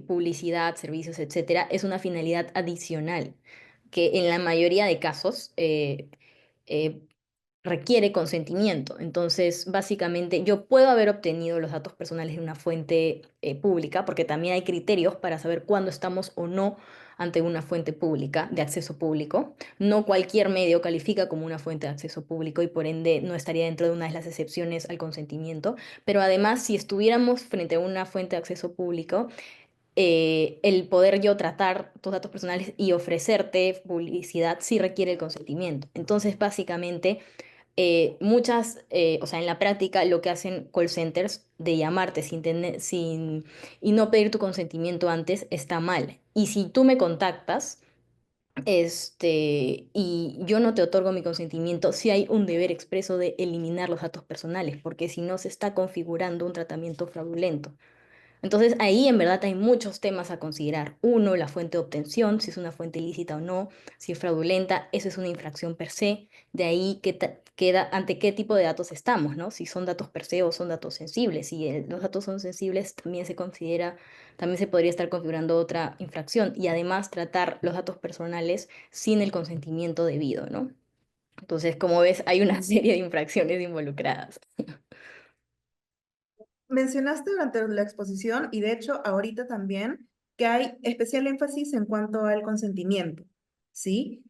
publicidad, servicios, etcétera, es una finalidad adicional que en la mayoría de casos eh, requiere consentimiento. Entonces, básicamente, yo puedo haber obtenido los datos personales de una fuente pública, porque también hay criterios para saber cuándo estamos o no ante una fuente pública de acceso público. No cualquier medio califica como una fuente de acceso público y por ende no estaría dentro de una de las excepciones al consentimiento. Pero además, si estuviéramos frente a una fuente de acceso público, el poder yo tratar tus datos personales y ofrecerte publicidad sí requiere el consentimiento. Entonces, básicamente, o sea, en la práctica lo que hacen call centers de llamarte y no pedir tu consentimiento antes está mal. Y si tú me contactas, y yo no te otorgo mi consentimiento, sí hay un deber expreso de eliminar los datos personales, porque si no se está configurando un tratamiento fraudulento. Entonces ahí en verdad hay muchos temas a considerar. Uno, la fuente de obtención, si es una fuente ilícita o no, si es fraudulenta, eso es una infracción per se. De ahí queda ante qué tipo de datos estamos, ¿no? Si son datos per se o son datos sensibles. Si los datos son sensibles, también se podría estar configurando otra infracción. Y además tratar los datos personales sin el consentimiento debido, ¿no? Entonces, como ves, hay una serie de infracciones involucradas. Mencionaste durante la exposición, y de hecho ahorita también, que hay especial énfasis en cuanto al consentimiento, ¿sí?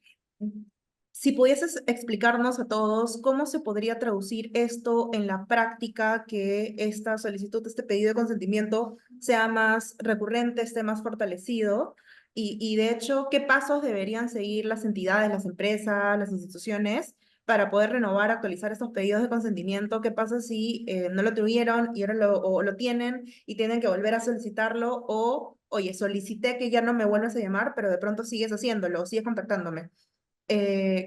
Si pudieses explicarnos a todos cómo se podría traducir esto en la práctica, que esta solicitud, este pedido de consentimiento sea más recurrente, esté más fortalecido, y de hecho, ¿qué pasos deberían seguir las entidades, las empresas, las instituciones para poder renovar, actualizar estos pedidos de consentimiento? ¿Qué pasa si no lo tuvieron y ahora o lo tienen y tienen que volver a solicitarlo? O, oye, solicité que ya no me vuelvas a llamar, pero de pronto sigues haciéndolo, sigues contactándome.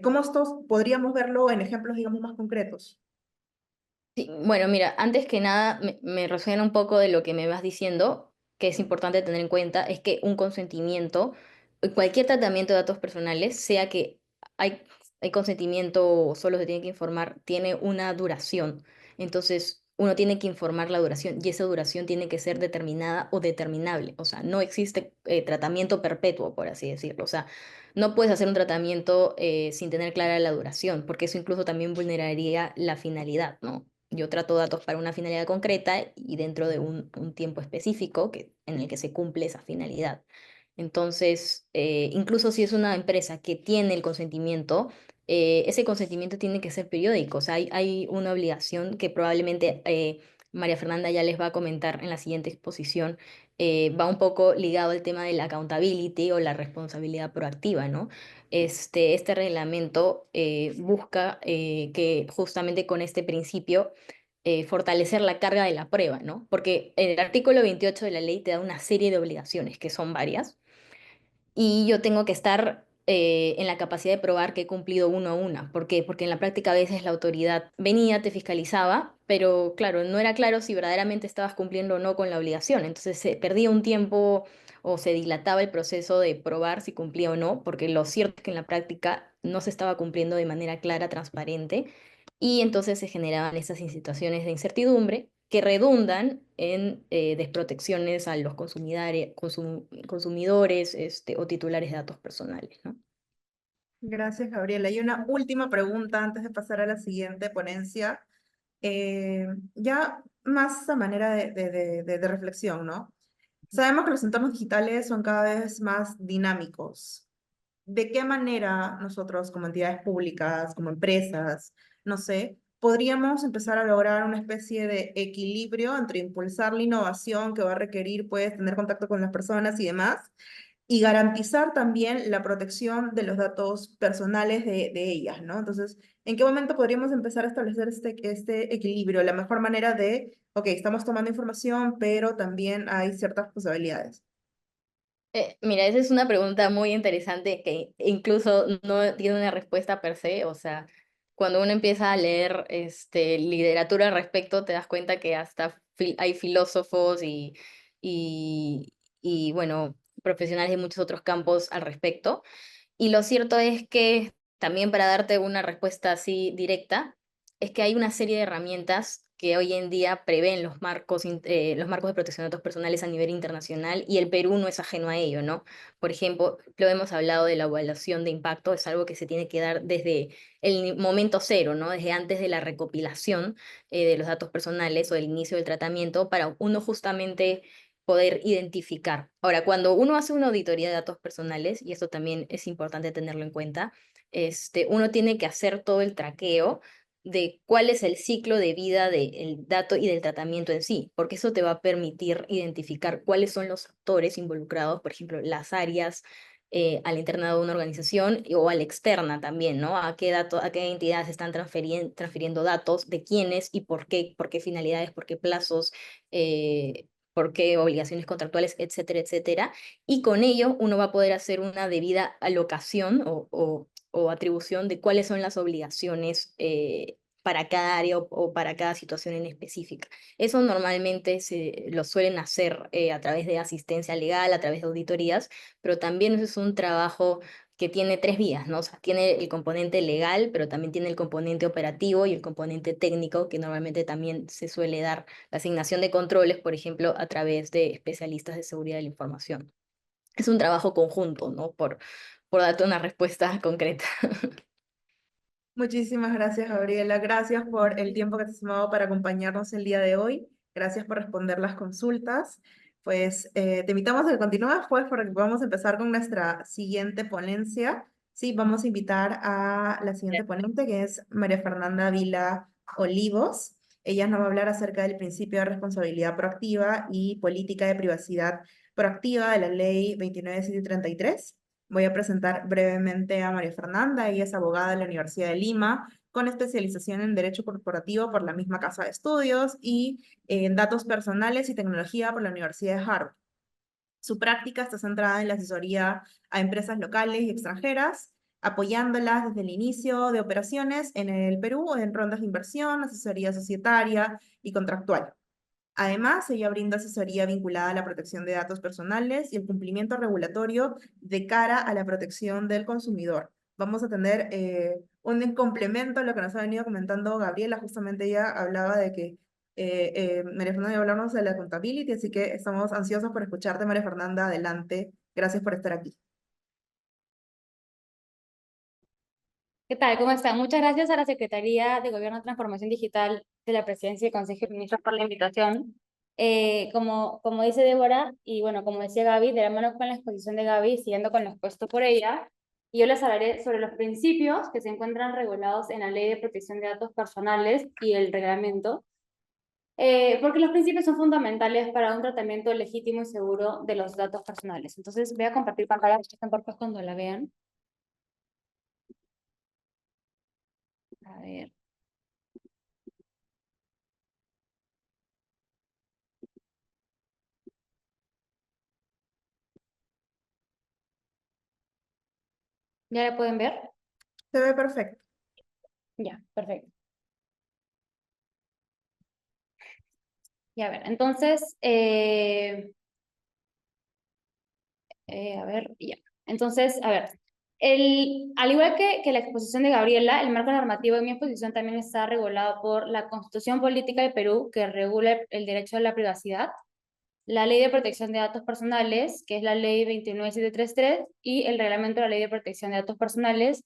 ¿Cómo estos podríamos verlo en ejemplos, digamos, más concretos? Sí, bueno, mira, antes que nada me resuena un poco de lo que me vas diciendo, que es importante tener en cuenta, es que un consentimiento, cualquier tratamiento de datos personales, sea que hay, hay consentimiento o solo se tiene que informar, tiene una duración. Entonces, uno tiene que informar la duración y esa duración tiene que ser determinada o determinable. O sea, no existe tratamiento perpetuo, por así decirlo. O sea, no puedes hacer un tratamiento sin tener clara la duración, porque eso incluso también vulneraría la finalidad, ¿no? Yo trato datos para una finalidad concreta y dentro de un tiempo específico en el que se cumple esa finalidad. Entonces, incluso si es una empresa que tiene el consentimiento, ese consentimiento tiene que ser periódico. O sea, hay una obligación que probablemente María Fernanda ya les va a comentar en la siguiente exposición. Va un poco ligado al tema de la accountability o la responsabilidad proactiva, ¿no? Este reglamento busca que justamente con este principio fortalecer la carga de la prueba, ¿no? Porque el artículo 28 de la ley te da una serie de obligaciones, que son varias, y yo tengo que estar en la capacidad de probar que he cumplido uno a una. ¿Por qué? Porque en la práctica a veces la autoridad venía, te fiscalizaba, pero claro, no era claro si verdaderamente estabas cumpliendo o no con la obligación. Entonces se perdía un tiempo o se dilataba el proceso de probar si cumplía o no, porque lo cierto es que en la práctica no se estaba cumpliendo de manera clara, transparente, y entonces se generaban esas situaciones de incertidumbre que redundan en desprotecciones a los consumidores o titulares de datos personales, ¿no? Gracias, Gabriela. Y una última pregunta antes de pasar a la siguiente ponencia. Ya más a manera de reflexión, ¿no? Sabemos que los entornos digitales son cada vez más dinámicos. ¿De qué manera nosotros como entidades públicas, como empresas, no sé, podríamos empezar a lograr una especie de equilibrio entre impulsar la innovación que va a requerir, pues, tener contacto con las personas y demás, y garantizar también la protección de los datos personales de ellas, ¿no? Entonces, ¿en qué momento podríamos empezar a establecer este equilibrio? La mejor manera de, ok, estamos tomando información, pero también hay ciertas responsabilidades. Mira, esa es una pregunta muy interesante que incluso no tiene una respuesta per se. O sea, cuando uno empieza a leer literatura al respecto, te das cuenta que hasta hay filósofos y, bueno, profesionales de muchos otros campos al respecto. Y lo cierto es que también para darte una respuesta así directa, es que hay una serie de herramientas que hoy en día prevén los marcos de protección de datos personales a nivel internacional, y el Perú no es ajeno a ello, ¿no? Por ejemplo, lo hemos hablado de la evaluación de impacto, es algo que se tiene que dar desde el momento cero, ¿no? Desde antes de la recopilación de los datos personales o del inicio del tratamiento, para uno justamente poder identificar. Ahora, cuando uno hace una auditoría de datos personales, y esto también es importante tenerlo en cuenta, uno tiene que hacer todo el traqueo de cuál es el ciclo de vida del dato y del tratamiento en sí, porque eso te va a permitir identificar cuáles son los actores involucrados, por ejemplo, las áreas al internado de una organización o a la externa también, ¿no? A qué a qué entidades están transfiriendo datos, de quiénes y por qué finalidades, por qué plazos, por qué obligaciones contractuales, etcétera, etcétera. Y con ello uno va a poder hacer una debida alocación o atribución de cuáles son las obligaciones para cada área o para cada situación en específica. Eso normalmente lo suelen hacer a través de asistencia legal, a través de auditorías, pero también eso es un trabajo que tiene tres vías, ¿no? O sea, tiene el componente legal, pero también tiene el componente operativo y el componente técnico, que normalmente también se suele dar la asignación de controles, por ejemplo, a través de especialistas de seguridad de la información. Es un trabajo conjunto, ¿no? Por darte una respuesta concreta. Muchísimas gracias, Gabriela. Gracias por el tiempo que te has tomado para acompañarnos el día de hoy. Gracias por responder las consultas. Pues te invitamos a que continúes pues para que podamos empezar con nuestra siguiente ponencia. Sí, vamos a invitar a la siguiente ponente, que es María Fernanda Vila Olivos. Ella nos va a hablar acerca del principio de responsabilidad proactiva y política de privacidad proactiva de la Ley 29733. Voy a presentar brevemente a María Fernanda. Ella es abogada de la Universidad de Lima, con especialización en Derecho Corporativo por la misma Casa de Estudios y en Datos Personales y Tecnología por la Universidad de Harvard. Su práctica está centrada en la asesoría a empresas locales y extranjeras, apoyándolas desde el inicio de operaciones en el Perú en rondas de inversión, asesoría societaria y contractual. Además, ella brinda asesoría vinculada a la protección de datos personales y el cumplimiento regulatorio de cara a la protección del consumidor. Vamos a tener un complemento a lo que nos ha venido comentando Gabriela. Justamente ella hablaba de que María Fernanda iba a hablarnos de la contabilidad, así que estamos ansiosos por escucharte, María Fernanda. Adelante. Gracias por estar aquí. ¿Qué tal? ¿Cómo están? Muchas gracias a la Secretaría de Gobierno de Transformación Digital de la Presidencia y Consejo de Ministros por la invitación. Como dice Débora, y bueno, como decía Gaby, de la mano con la exposición de Gaby, siguiendo con lo expuesto por ella, yo les hablaré sobre los principios que se encuentran regulados en la Ley de Protección de Datos Personales y el reglamento, porque los principios son fundamentales para un tratamiento legítimo y seguro de los datos personales. Entonces, voy a compartir pantalla, estén por favor cuando la vean. A ver. ¿Ya la pueden ver? Se ve perfecto. Ya, perfecto. Ya, a ver, entonces, a ver, ya. Entonces, a ver, al igual que la exposición de Gabriela, el marco normativo de mi exposición también está regulado por la Constitución Política del Perú, que regula el derecho a la privacidad, la Ley de Protección de Datos Personales, que es la Ley 29733, y el Reglamento de la Ley de Protección de Datos Personales,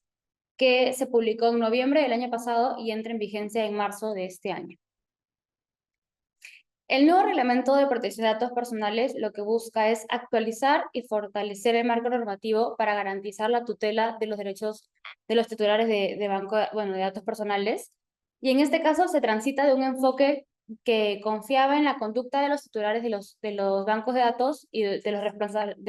que se publicó en noviembre del año pasado y entra en vigencia en marzo de este año. El nuevo reglamento de protección de datos personales lo que busca es actualizar y fortalecer el marco normativo para garantizar la tutela de los derechos de los titulares de banco, de datos personales. Y en este caso se transita de un enfoque que confiaba en la conducta de los titulares de los bancos de datos y de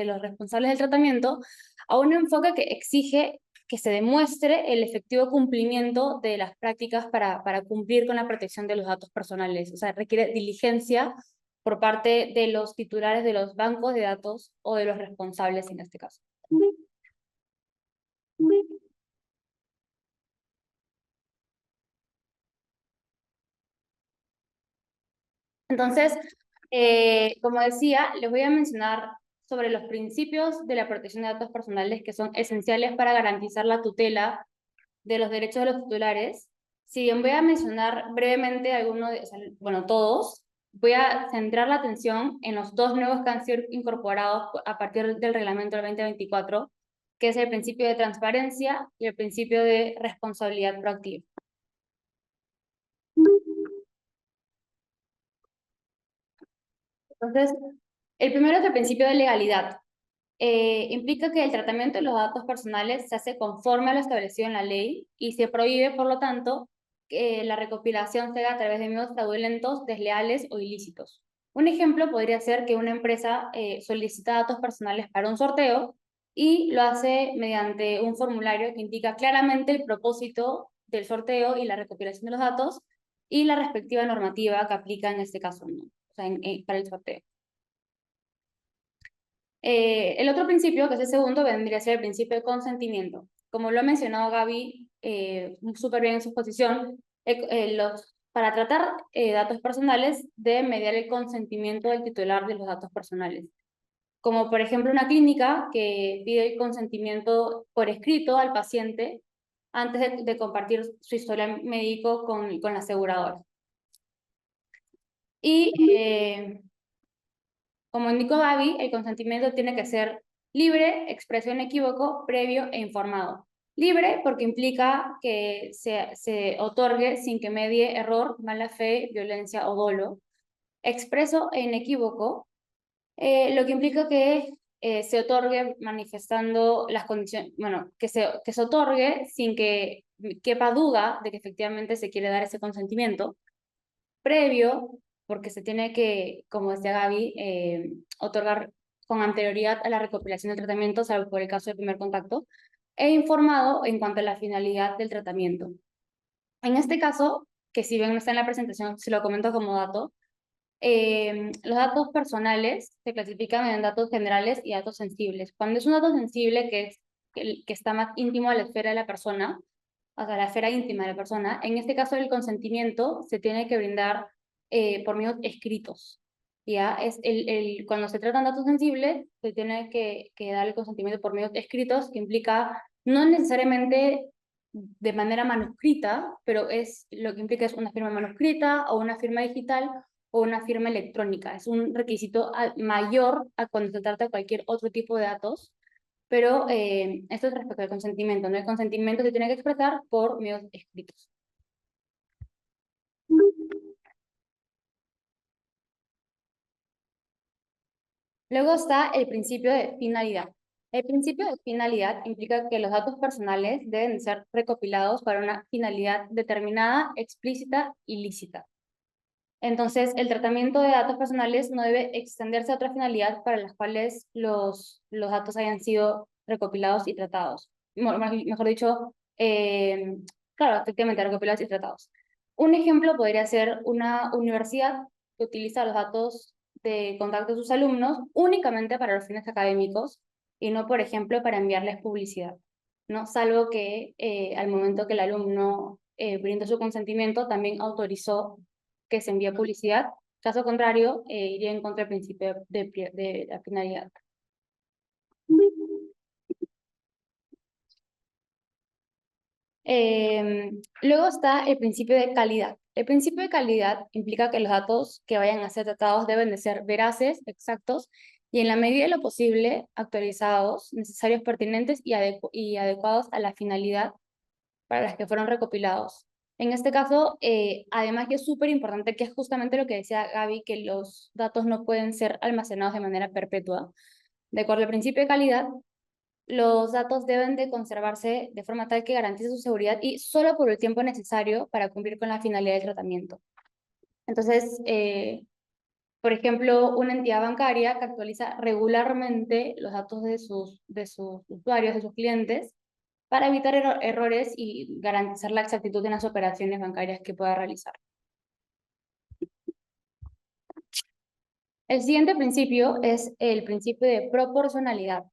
los responsables del tratamiento a un enfoque que exige que se demuestre el efectivo cumplimiento de las prácticas para cumplir con la protección de los datos personales. O sea, requiere diligencia por parte de los titulares de los bancos de datos o de los responsables en este caso. Entonces, como decía, les voy a mencionar sobre los principios de la protección de datos personales que son esenciales para garantizar la tutela de los derechos de los titulares Si bien voy a mencionar brevemente algunos de, o sea, bueno, todos, voy a centrar la atención en los dos nuevos que han sido incorporados a partir del reglamento del 2024, que es el principio de transparencia y el principio de responsabilidad proactiva. Entonces, el primero es el principio de legalidad. Implica que el tratamiento de los datos personales se hace conforme a lo establecido en la ley y se prohíbe, por lo tanto, que la recopilación se haga a través de medios fraudulentos, desleales o ilícitos. Un ejemplo podría ser que una empresa solicita datos personales para un sorteo y lo hace mediante un formulario que indica claramente el propósito del sorteo y la recopilación de los datos y la respectiva normativa que aplica en este caso, ¿no? O sea, para el sorteo. El otro principio, que es el segundo, vendría a ser el principio de consentimiento. Como lo ha mencionado Gaby súper bien en su exposición, para tratar datos personales debe mediar el consentimiento del titular de los datos personales. Como por ejemplo una clínica que pide el consentimiento por escrito al paciente antes de compartir su historial médico con la aseguradora. Y como indicó Gaby, el consentimiento tiene que ser libre, expreso inequívoco, previo e informado. Libre porque implica que se otorgue sin que medie error, mala fe, violencia o dolo. Expreso e inequívoco, lo que implica que se otorgue manifestando las condiciones, bueno, que se otorgue sin que quepa duda de que efectivamente se quiere dar ese consentimiento. Previo, porque se tiene que, como decía Gaby, otorgar con anterioridad a la recopilación del tratamiento, salvo por el caso de primer contacto, e informado en cuanto a la finalidad del tratamiento. En este caso, que si bien no está en la presentación, se lo comento como dato, los datos personales se clasifican en datos generales y datos sensibles. Cuando es un dato sensible, que es que está más íntimo a la esfera de la persona, o sea, la esfera íntima de la persona, en este caso el consentimiento se tiene que brindar por medios escritos. ¿Ya? Cuando se tratan datos sensibles, se tiene que dar el consentimiento por medios escritos, que implica no necesariamente de manera manuscrita, pero lo que implica es una firma manuscrita o una firma digital o una firma electrónica. Es un requisito mayor a cuando se trata de cualquier otro tipo de datos, pero esto es respecto al consentimiento, ¿no? El consentimiento se tiene que expresar por medios escritos. Luego está el principio de finalidad. El principio de finalidad implica que los datos personales deben ser recopilados para una finalidad determinada, explícita y lícita. Entonces, el tratamiento de datos personales no debe extenderse a otra finalidad para las cuales los datos hayan sido recopilados y tratados. Mejor dicho, claro, efectivamente, recopilados y tratados. Un ejemplo podría ser una universidad que utiliza los datos de contacto de sus alumnos únicamente para los fines académicos y no, por ejemplo, para enviarles publicidad, ¿no? Salvo que al momento que el alumno brindó su consentimiento, también autorizó que se envíe publicidad. Caso contrario, iría en contra del principio de la finalidad. Luego está el principio de calidad. El principio de calidad implica que los datos que vayan a ser tratados deben de ser veraces, exactos, y en la medida de lo posible actualizados, necesarios, pertinentes y adecuados a la finalidad para las que fueron recopilados. En este caso, además que es súper importante, que es justamente lo que decía Gaby, que los datos no pueden ser almacenados de manera perpetua. De acuerdo al principio de calidad, los datos deben de conservarse de forma tal que garantice su seguridad y solo por el tiempo necesario para cumplir con la finalidad del tratamiento. Entonces, por ejemplo, una entidad bancaria que actualiza regularmente los datos de sus usuarios, de sus clientes, para evitar errores y garantizar la exactitud en las operaciones bancarias que pueda realizar. El siguiente principio es el principio de proporcionalidad,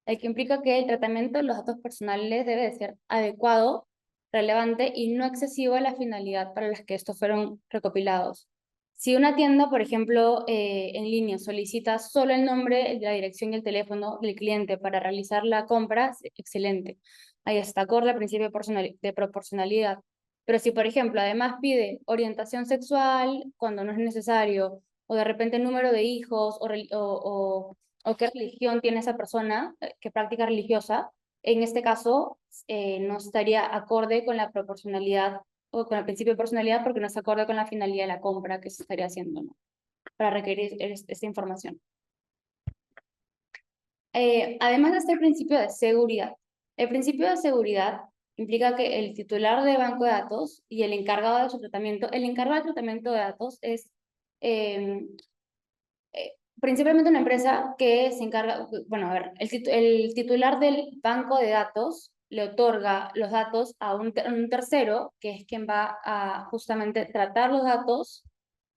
el que implica que el tratamiento de los datos personales debe de ser adecuado, relevante y no excesivo a la finalidad para la que estos fueron recopilados. Si una tienda, por ejemplo, en línea solicita solo el nombre, la dirección y el teléfono del cliente para realizar la compra, excelente. Ahí está, acorde al principio de proporcionalidad. Pero si, por ejemplo, además pide orientación sexual cuando no es necesario, o de repente número de hijos, o qué religión tiene esa persona, qué práctica religiosa, en este caso no estaría acorde con la proporcionalidad o con el principio de proporcionalidad porque no está acorde con la finalidad de la compra que se estaría haciendo, ¿no? Para requerir esta información. Además de este principio de seguridad, el principio de seguridad implica que el titular de banco de datos y el encargado de su tratamiento, el encargado del tratamiento de datos es eh, principalmente una empresa que se encarga, bueno, a ver, el titular del banco de datos le otorga los datos a un tercero, que es quien va a justamente tratar los datos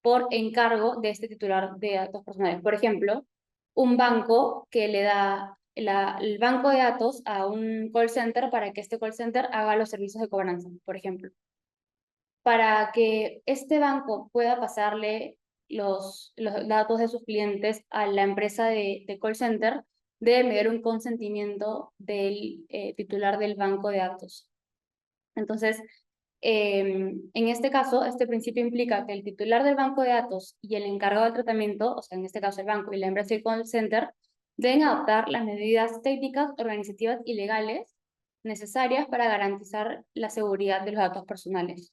por encargo de este titular de datos personales. Por ejemplo, un banco que le da el banco de datos a un call center para que este call center haga los servicios de cobranza, por ejemplo. Para que este banco pueda pasarle los datos de sus clientes a la empresa de call center, debe haber un consentimiento del titular del banco de datos. Entonces, en este caso, este principio implica que el titular del banco de datos y el encargado del tratamiento, o sea, en este caso el banco y la empresa del call center, deben adoptar las medidas técnicas, organizativas y legales necesarias para garantizar la seguridad de los datos personales.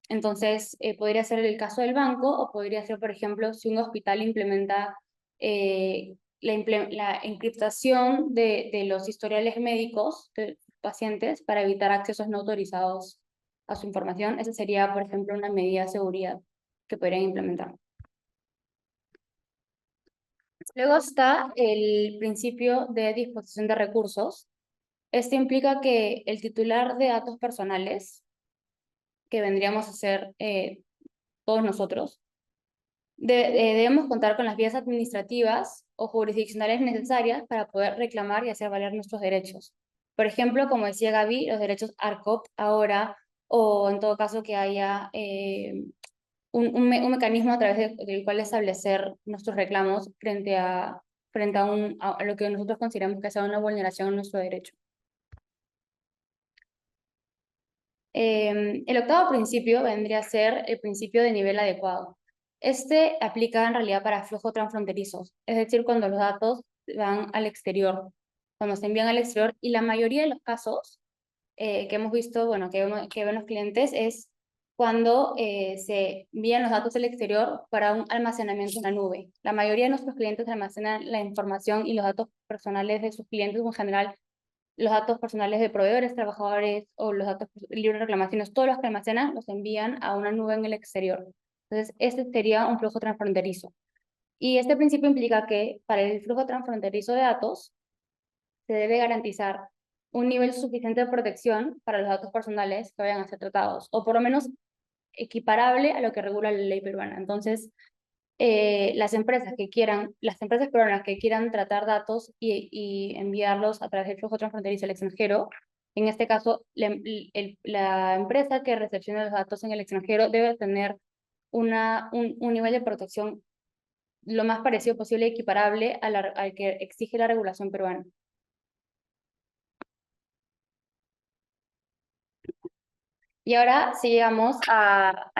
Entonces, podría ser el caso del banco o podría ser, por ejemplo, si un hospital implementa la encriptación de los historiales médicos de pacientes para evitar accesos no autorizados a su información. Esa sería, por ejemplo, una medida de seguridad que podrían implementar. Luego está el principio de disposición de recursos. Este implica que el titular de datos personales, que vendríamos a ser todos nosotros, debemos contar con las vías administrativas o jurisdiccionales necesarias para poder reclamar y hacer valer nuestros derechos. Por ejemplo, como decía Gaby, los derechos ARCOP ahora, o en todo caso que haya un mecanismo a través del cual establecer nuestros reclamos frente a lo que nosotros consideramos que sea una vulneración a nuestro derecho. El octavo principio vendría a ser el principio de nivel adecuado. Este aplica en realidad para flujo transfronterizo, es decir, cuando los datos van al exterior, cuando se envían al exterior, y la mayoría de los casos que hemos visto, bueno, que ven los clientes es cuando se envían los datos al exterior para un almacenamiento en la nube. La mayoría de nuestros clientes almacenan la información y los datos personales de sus clientes en general, los datos personales de proveedores, trabajadores o los datos libres de reclamaciones, todos los que almacenan los envían a una nube en el exterior. Entonces, este sería un flujo transfronterizo. Y este principio implica que para el flujo transfronterizo de datos se debe garantizar un nivel suficiente de protección para los datos personales que vayan a ser tratados, o por lo menos equiparable a lo que regula la ley peruana. Entonces, las empresas peruanas que quieran tratar datos y enviarlos a través del flujo transfronterizo al extranjero, en este caso, la empresa que recepciona los datos en el extranjero debe tener un nivel de protección lo más parecido posible, equiparable al que exige la regulación peruana. Y ahora sí llegamos a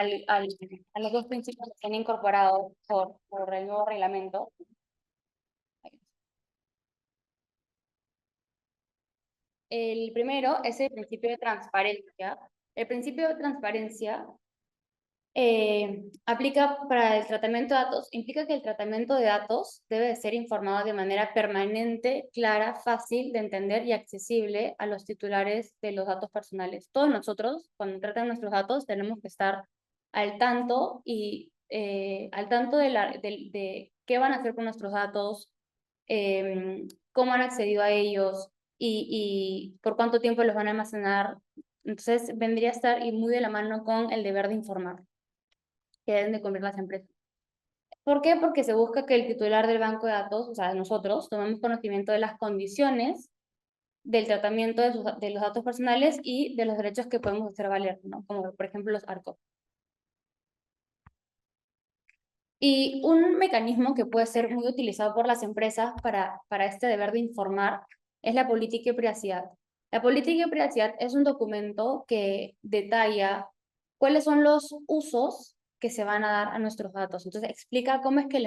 los dos principios que se han incorporado por el nuevo reglamento. El primero es el principio de transparencia. El principio de transparencia aplica para el tratamiento de datos, implica que el tratamiento de datos debe de ser informado de manera permanente, clara, fácil de entender y accesible a los titulares de los datos personales. Todos nosotros, cuando tratan nuestros datos, tenemos que estar al tanto de qué van a hacer con nuestros datos, cómo han accedido a ellos y por cuánto tiempo los van a almacenar. Entonces, vendría a estar y muy de la mano con el deber de informar que deben de cumplir las empresas. ¿Por qué? Porque se busca que el titular del banco de datos, o sea, nosotros, tomemos conocimiento de las condiciones del tratamiento de los datos personales y de los derechos que podemos hacer valer, ¿no? Como por ejemplo los ARCOP. Y un mecanismo que puede ser muy utilizado por las empresas para este deber de informar es la política de privacidad. La política de privacidad es un documento que detalla cuáles son los usos que se van a dar a nuestros datos. Entonces explica cómo es que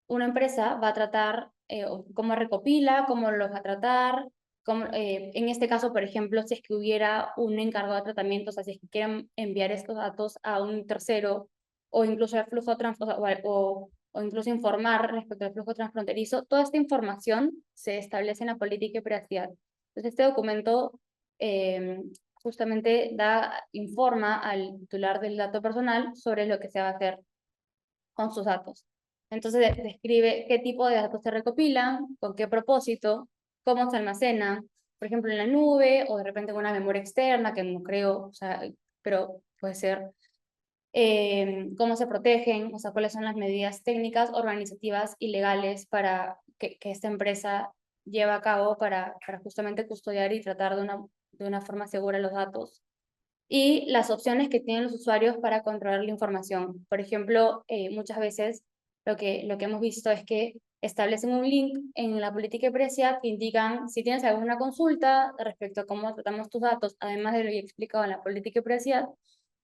una empresa va a tratar, o cómo recopila, cómo los va a tratar, en este caso, por ejemplo, si es que hubiera un encargado de tratamiento, o sea, si es que quieren enviar estos datos a un tercero, o incluso el flujo o incluso informar respecto al flujo transfronterizo, toda esta información se establece en la política de privacidad. Entonces, este documento justamente informa al titular del dato personal sobre lo que se va a hacer con sus datos. Entonces describe qué tipo de datos se recopilan, con qué propósito, cómo se almacenan, por ejemplo en la nube o de repente en una memoria externa, que no creo, o sea, pero puede ser, cómo se protegen, o sea, cuáles son las medidas técnicas, organizativas y legales que esta empresa lleva a cabo para justamente custodiar y tratar de una forma segura los datos y las opciones que tienen los usuarios para controlar la información. Por ejemplo, muchas veces lo que hemos visto es que establecen un link en la política de privacidad que indican si tienes alguna consulta respecto a cómo tratamos tus datos, además de lo que he explicado en la política de privacidad,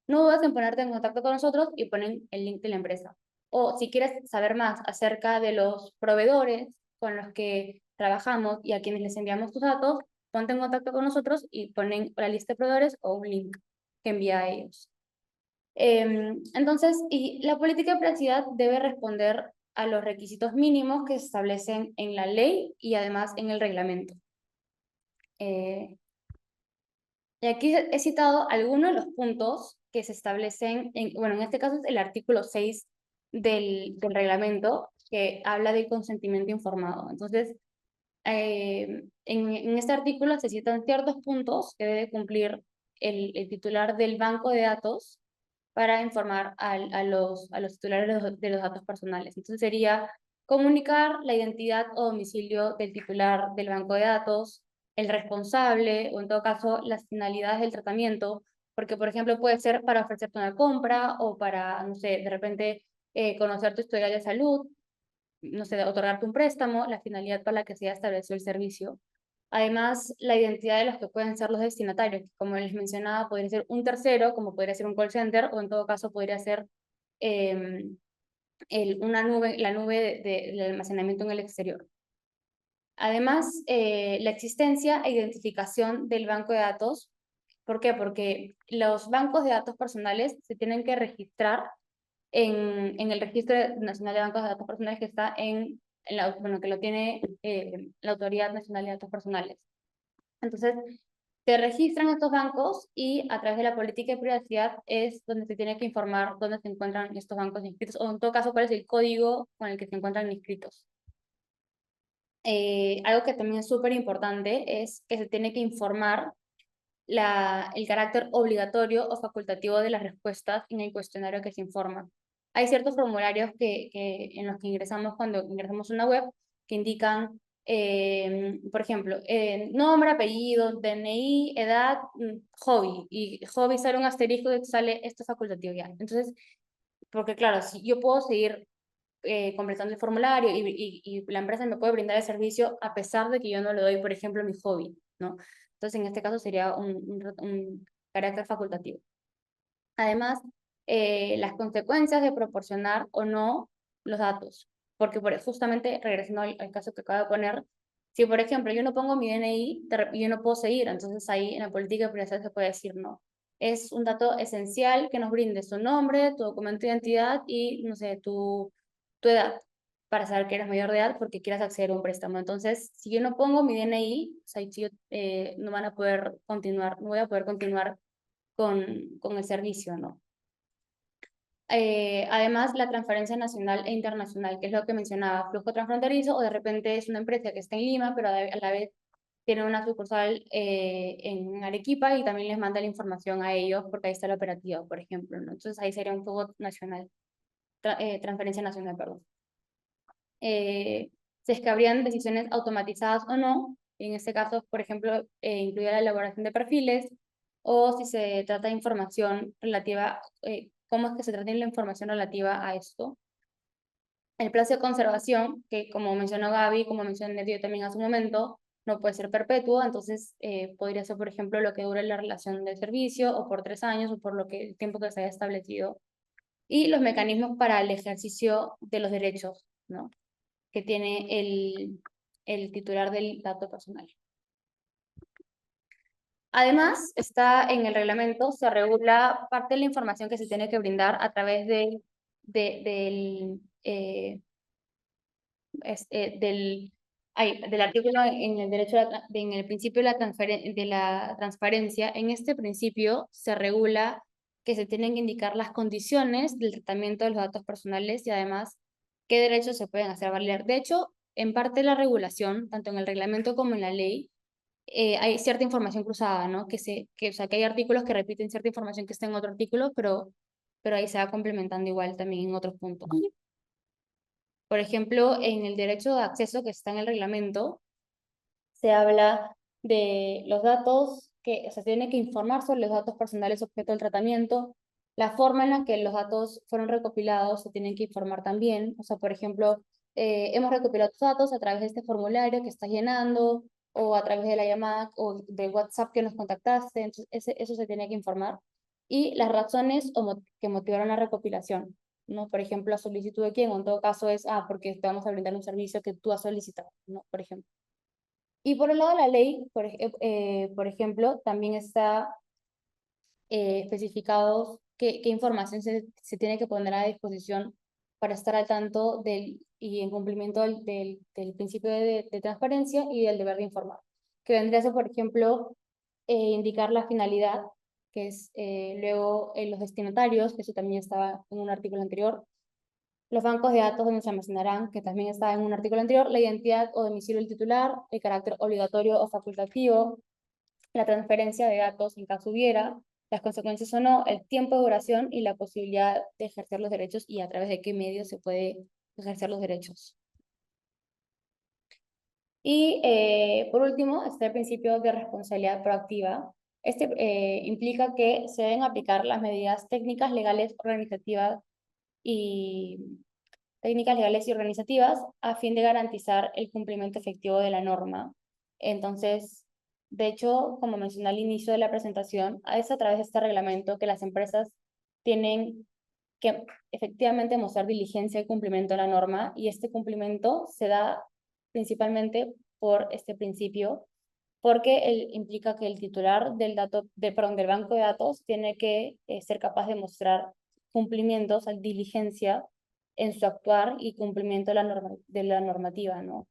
no dudes en ponerte en contacto con nosotros y ponen el link de la empresa. O si quieres saber más acerca de los proveedores con los que trabajamos y a quienes les enviamos tus datos, ponte en contacto con nosotros y ponen la lista de proveedores o un link que envía a ellos. Entonces, y la política de privacidad debe responder a los requisitos mínimos que se establecen en la ley y además en el reglamento. Y aquí he citado algunos de los puntos que se establecen, bueno, en este caso es el artículo 6 del reglamento, que habla del consentimiento informado. Entonces, en este artículo se citan ciertos puntos que debe cumplir el titular del banco de datos para informar a los titulares de los datos personales. Entonces sería comunicar la identidad o domicilio del titular del banco de datos, el responsable o en todo caso las finalidades del tratamiento, porque por ejemplo puede ser para ofrecerte una compra o para, no sé, de repente conocer tu historial de salud, no sé, otorgarte un préstamo, la finalidad para la que se haya establecido el servicio. Además, la identidad de los que pueden ser los destinatarios, que como les mencionaba, podría ser un tercero, como podría ser un call center, o en todo caso podría ser la nube del almacenamiento en el exterior. Además, la existencia e identificación del banco de datos. ¿Por qué? Porque los bancos de datos personales se tienen que registrar en el Registro Nacional de Bancos de Datos Personales que está bueno, que lo tiene la Autoridad Nacional de Datos Personales. Entonces, te registran estos bancos y a través de la política de privacidad es donde se tiene que informar dónde se encuentran estos bancos inscritos o en todo caso cuál es el código con el que se encuentran inscritos. Algo que también es súper importante es que se tiene que informar el carácter obligatorio o facultativo de las respuestas en el cuestionario que se informa. Hay ciertos formularios en los que ingresamos cuando ingresamos a una web que indican, por ejemplo, nombre, apellido, DNI, edad, hobby. Y hobby sale un asterisco y sale esto facultativo ya. Entonces, porque claro, si yo puedo seguir completando el formulario y la empresa me puede brindar el servicio a pesar de que yo no le doy, por ejemplo, mi hobby, ¿no? Entonces, en este caso sería un carácter facultativo. Además, las consecuencias de proporcionar o no los datos, porque justamente, regresando al caso que acabo de poner, si por ejemplo yo no pongo mi DNI, yo no puedo seguir, entonces ahí en la política de privacidad se puede decir no. Es un dato esencial que nos brinde su nombre, tu documento de identidad y, no sé, tu edad, para saber que eres mayor de edad porque quieras acceder a un préstamo. Entonces, si yo no pongo mi DNI, o sea, no van a poder continuar, no voy a poder continuar con el servicio, ¿no? Además, la transferencia nacional e internacional, que es lo que mencionaba, flujo transfronterizo, o de repente es una empresa que está en Lima, pero a la vez tiene una sucursal en Arequipa y también les manda la información a ellos porque ahí está la operativa, por ejemplo, ¿no? Entonces ahí sería un flujo nacional, transferencia nacional, perdón. Si es que habrían decisiones automatizadas o no, en este caso, por ejemplo, incluye la elaboración de perfiles, o si se trata de información relativa, cómo es que se trata la información relativa a esto. El plazo de conservación, que como mencionó Gaby, como mencioné yo también hace un momento, no puede ser perpetuo, entonces podría ser, por ejemplo, lo que dure la relación de servicio, o por 3 años, o por el tiempo que se haya establecido. Y los mecanismos para el ejercicio de los derechos, ¿no?, que tiene el titular del dato personal. Además, está en el reglamento, se regula parte de la información que se tiene que brindar a través del artículo en el derecho en el principio de la transparencia. En este principio se regula que se tienen que indicar las condiciones del tratamiento de los datos personales y además qué derechos se pueden hacer valer. De hecho, en parte de la regulación, tanto en el reglamento como en la ley, hay cierta información cruzada, ¿no? O sea, que hay artículos que repiten cierta información que está en otro artículo, pero ahí se va complementando igual también en otros puntos. Por ejemplo, en el derecho de acceso que está en el reglamento, se habla de los datos o sea, se tiene que informar sobre los datos personales objeto del tratamiento, la forma en la que los datos fueron recopilados se tienen que informar también. O sea, por ejemplo, hemos recopilado tus datos a través de este formulario que estás llenando, o a través de la llamada o de WhatsApp que nos contactaste, entonces eso se tiene que informar. Y las razones que motivaron la recopilación, ¿no? Por ejemplo, la solicitud de quién, o en todo caso es, porque te vamos a brindar un servicio que tú has solicitado, ¿no? Por ejemplo. Y por el lado de la ley, por ejemplo, también está especificados qué información se tiene que poner a disposición para estar al tanto y en cumplimiento del principio de transparencia y del deber de informar. Que vendría a ser, por ejemplo, indicar la finalidad, que es luego los destinatarios, que eso también estaba en un artículo anterior, los bancos de datos donde se almacenarán, que también estaba en un artículo anterior, la identidad o domicilio del titular, el carácter obligatorio o facultativo, la transferencia de datos en caso hubiera, las consecuencias o no, el tiempo de duración y la posibilidad de ejercer los derechos y a través de qué medios se puede ejercer los derechos. Y por último, está el principio de responsabilidad proactiva. Este implica que se deben aplicar las medidas técnicas, legales, organizativas a fin de garantizar el cumplimiento efectivo de la norma. Entonces, de hecho, como mencioné al inicio de la presentación, es a través de este reglamento que las empresas tienen que efectivamente mostrar diligencia y cumplimiento de la norma, y este cumplimiento se da principalmente por este principio, porque implica que el titular del banco de datos tiene que ser capaz de mostrar cumplimiento, o sea, diligencia en su actuar y cumplimiento de la normativa, ¿no?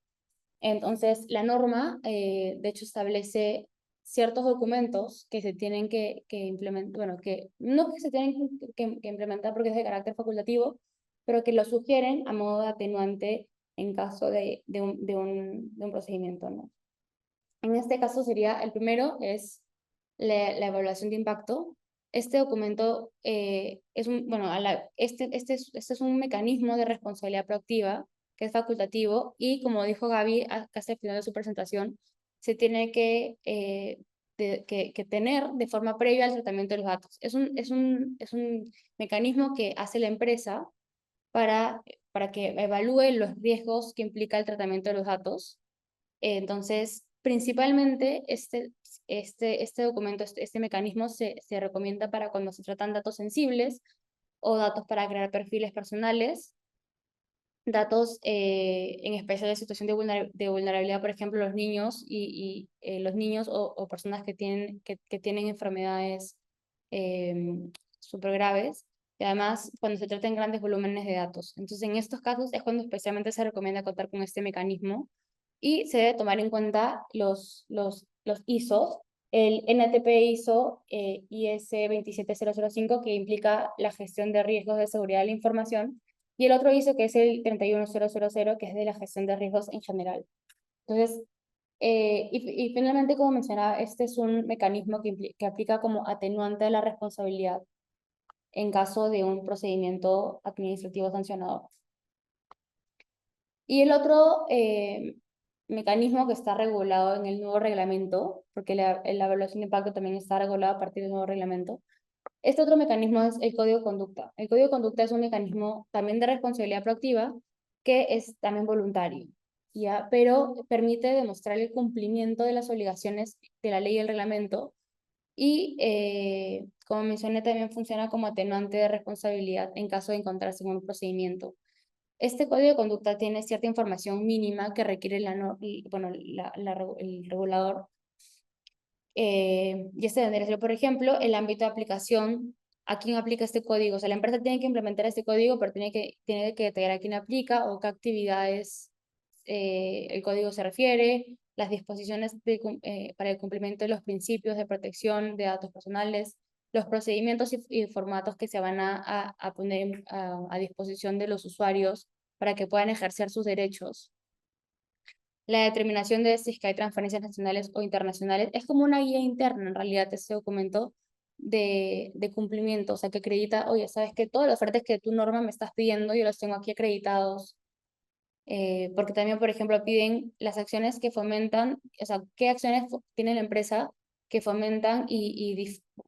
Entonces, la norma, de hecho, establece ciertos documentos que se tienen que implementar, bueno, que no que se tienen que implementar porque es de carácter facultativo, pero que lo sugieren a modo de atenuante en caso de un procedimiento, ¿no? En este caso sería, el primero es la evaluación de impacto. Este documento es este es un mecanismo de responsabilidad proactiva que es facultativo y, como dijo Gaby casi al final de su presentación, se tiene que tener de forma previa al tratamiento de los datos. Es un mecanismo que hace la empresa para que evalúe los riesgos que implica el tratamiento de los datos. Entonces, principalmente este documento, este mecanismo se recomienda para cuando se tratan datos sensibles o datos para crear perfiles personales, datos en especial de situación de vulnerabilidad, por ejemplo, los niños los niños o personas que tienen enfermedades súper graves, y además cuando se tratan grandes volúmenes de datos. Entonces, en estos casos es cuando especialmente se recomienda contar con este mecanismo. Y se debe tomar en cuenta los ISOs, el NTP ISO IS 27005, que implica la gestión de riesgos de seguridad de la información, y el otro ISO que es el 31000, que es de la gestión de riesgos en general. Entonces, y finalmente, como mencionaba, este es un mecanismo que aplica como atenuante de la responsabilidad en caso de un procedimiento administrativo sancionador. Y el otro mecanismo que está regulado en el nuevo reglamento, porque la evaluación de impacto también está regulada a partir del nuevo reglamento, este otro mecanismo es el código de conducta. El código de conducta es un mecanismo también de responsabilidad proactiva que es también voluntario. ya, pero permite demostrar el cumplimiento de las obligaciones de la ley y el reglamento, y como mencioné, también funciona como atenuante de responsabilidad en caso de encontrarse en un procedimiento. Este código de conducta tiene cierta información mínima que requiere el regulador. Y este vendría a ser, por ejemplo, el ámbito de aplicación, a quién aplica este código. O sea, la empresa tiene que implementar este código, pero tiene que detallar a quién aplica o qué actividades el código se refiere, las disposiciones para el cumplimiento de los principios de protección de datos personales, los procedimientos y formatos que se van a poner a disposición de los usuarios para que puedan ejercer sus derechos. La determinación de si es que hay transferencias nacionales o internacionales es como una guía interna, en realidad, este documento de cumplimiento, o sea, que acredita, oye, sabes que todas las ofertas que tu norma me estás pidiendo, yo los tengo aquí acreditados, porque también, por ejemplo, piden las acciones que fomentan, o sea, qué acciones tiene la empresa que fomentan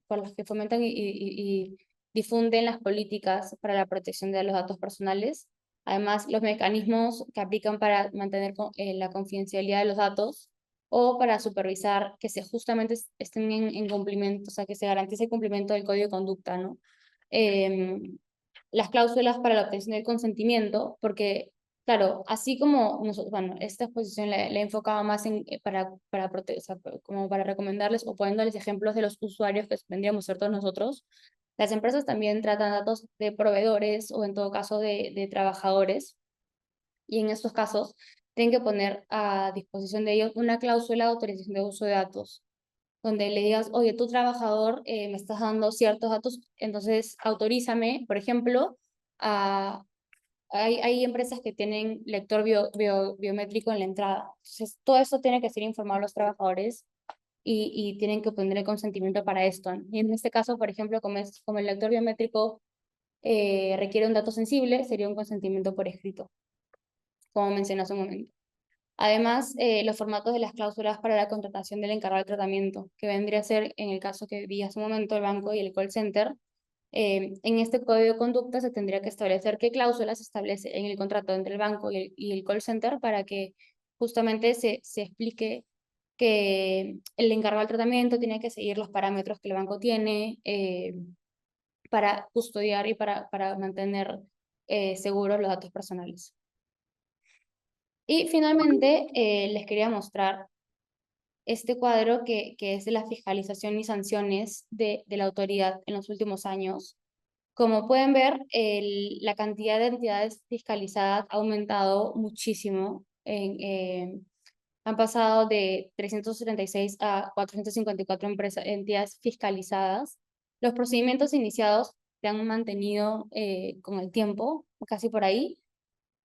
por las que fomentan y difunden las políticas para la protección de los datos personales. Además, los mecanismos que aplican para mantener la confidencialidad de los datos o para supervisar que justamente estén en cumplimiento, o sea, que se garantice el cumplimiento del código de conducta, ¿no? Las cláusulas para la obtención del consentimiento, porque claro, así como nosotros, bueno, esta exposición la he enfocado más o sea, como para recomendarles o poniéndoles ejemplos de los usuarios que vendríamos a ser todos nosotros. Las empresas también tratan datos de proveedores o en todo caso de trabajadores, y en estos casos tienen que poner a disposición de ellos una cláusula de autorización de uso de datos, donde le digas, oye, tu trabajador me estás dando ciertos datos, entonces autorízame, por ejemplo, a hay empresas que tienen lector biométrico en la entrada. Entonces, todo eso tiene que ser informado a los trabajadores y tienen que obtener el consentimiento para esto, ¿no? Y en este caso, por ejemplo, como el lector biométrico requiere un dato sensible, sería un consentimiento por escrito, como mencioné hace un momento. Además, los formatos de las cláusulas para la contratación del encargado de tratamiento, que vendría a ser, en el caso que vi hace un momento, el banco y el call center. En este código de conducta se tendría que establecer qué cláusulas se establece en el contrato entre el banco y el call center para que justamente se explique que el encargado del tratamiento tiene que seguir los parámetros que el banco tiene para custodiar y para mantener seguros los datos personales. Y finalmente les quería mostrar este cuadro que es de la fiscalización y sanciones de la autoridad en los últimos años. Como pueden ver, la cantidad de entidades fiscalizadas ha aumentado muchísimo. Han pasado de 376 a 454 entidades fiscalizadas. Los procedimientos iniciados se han mantenido con el tiempo, casi por ahí.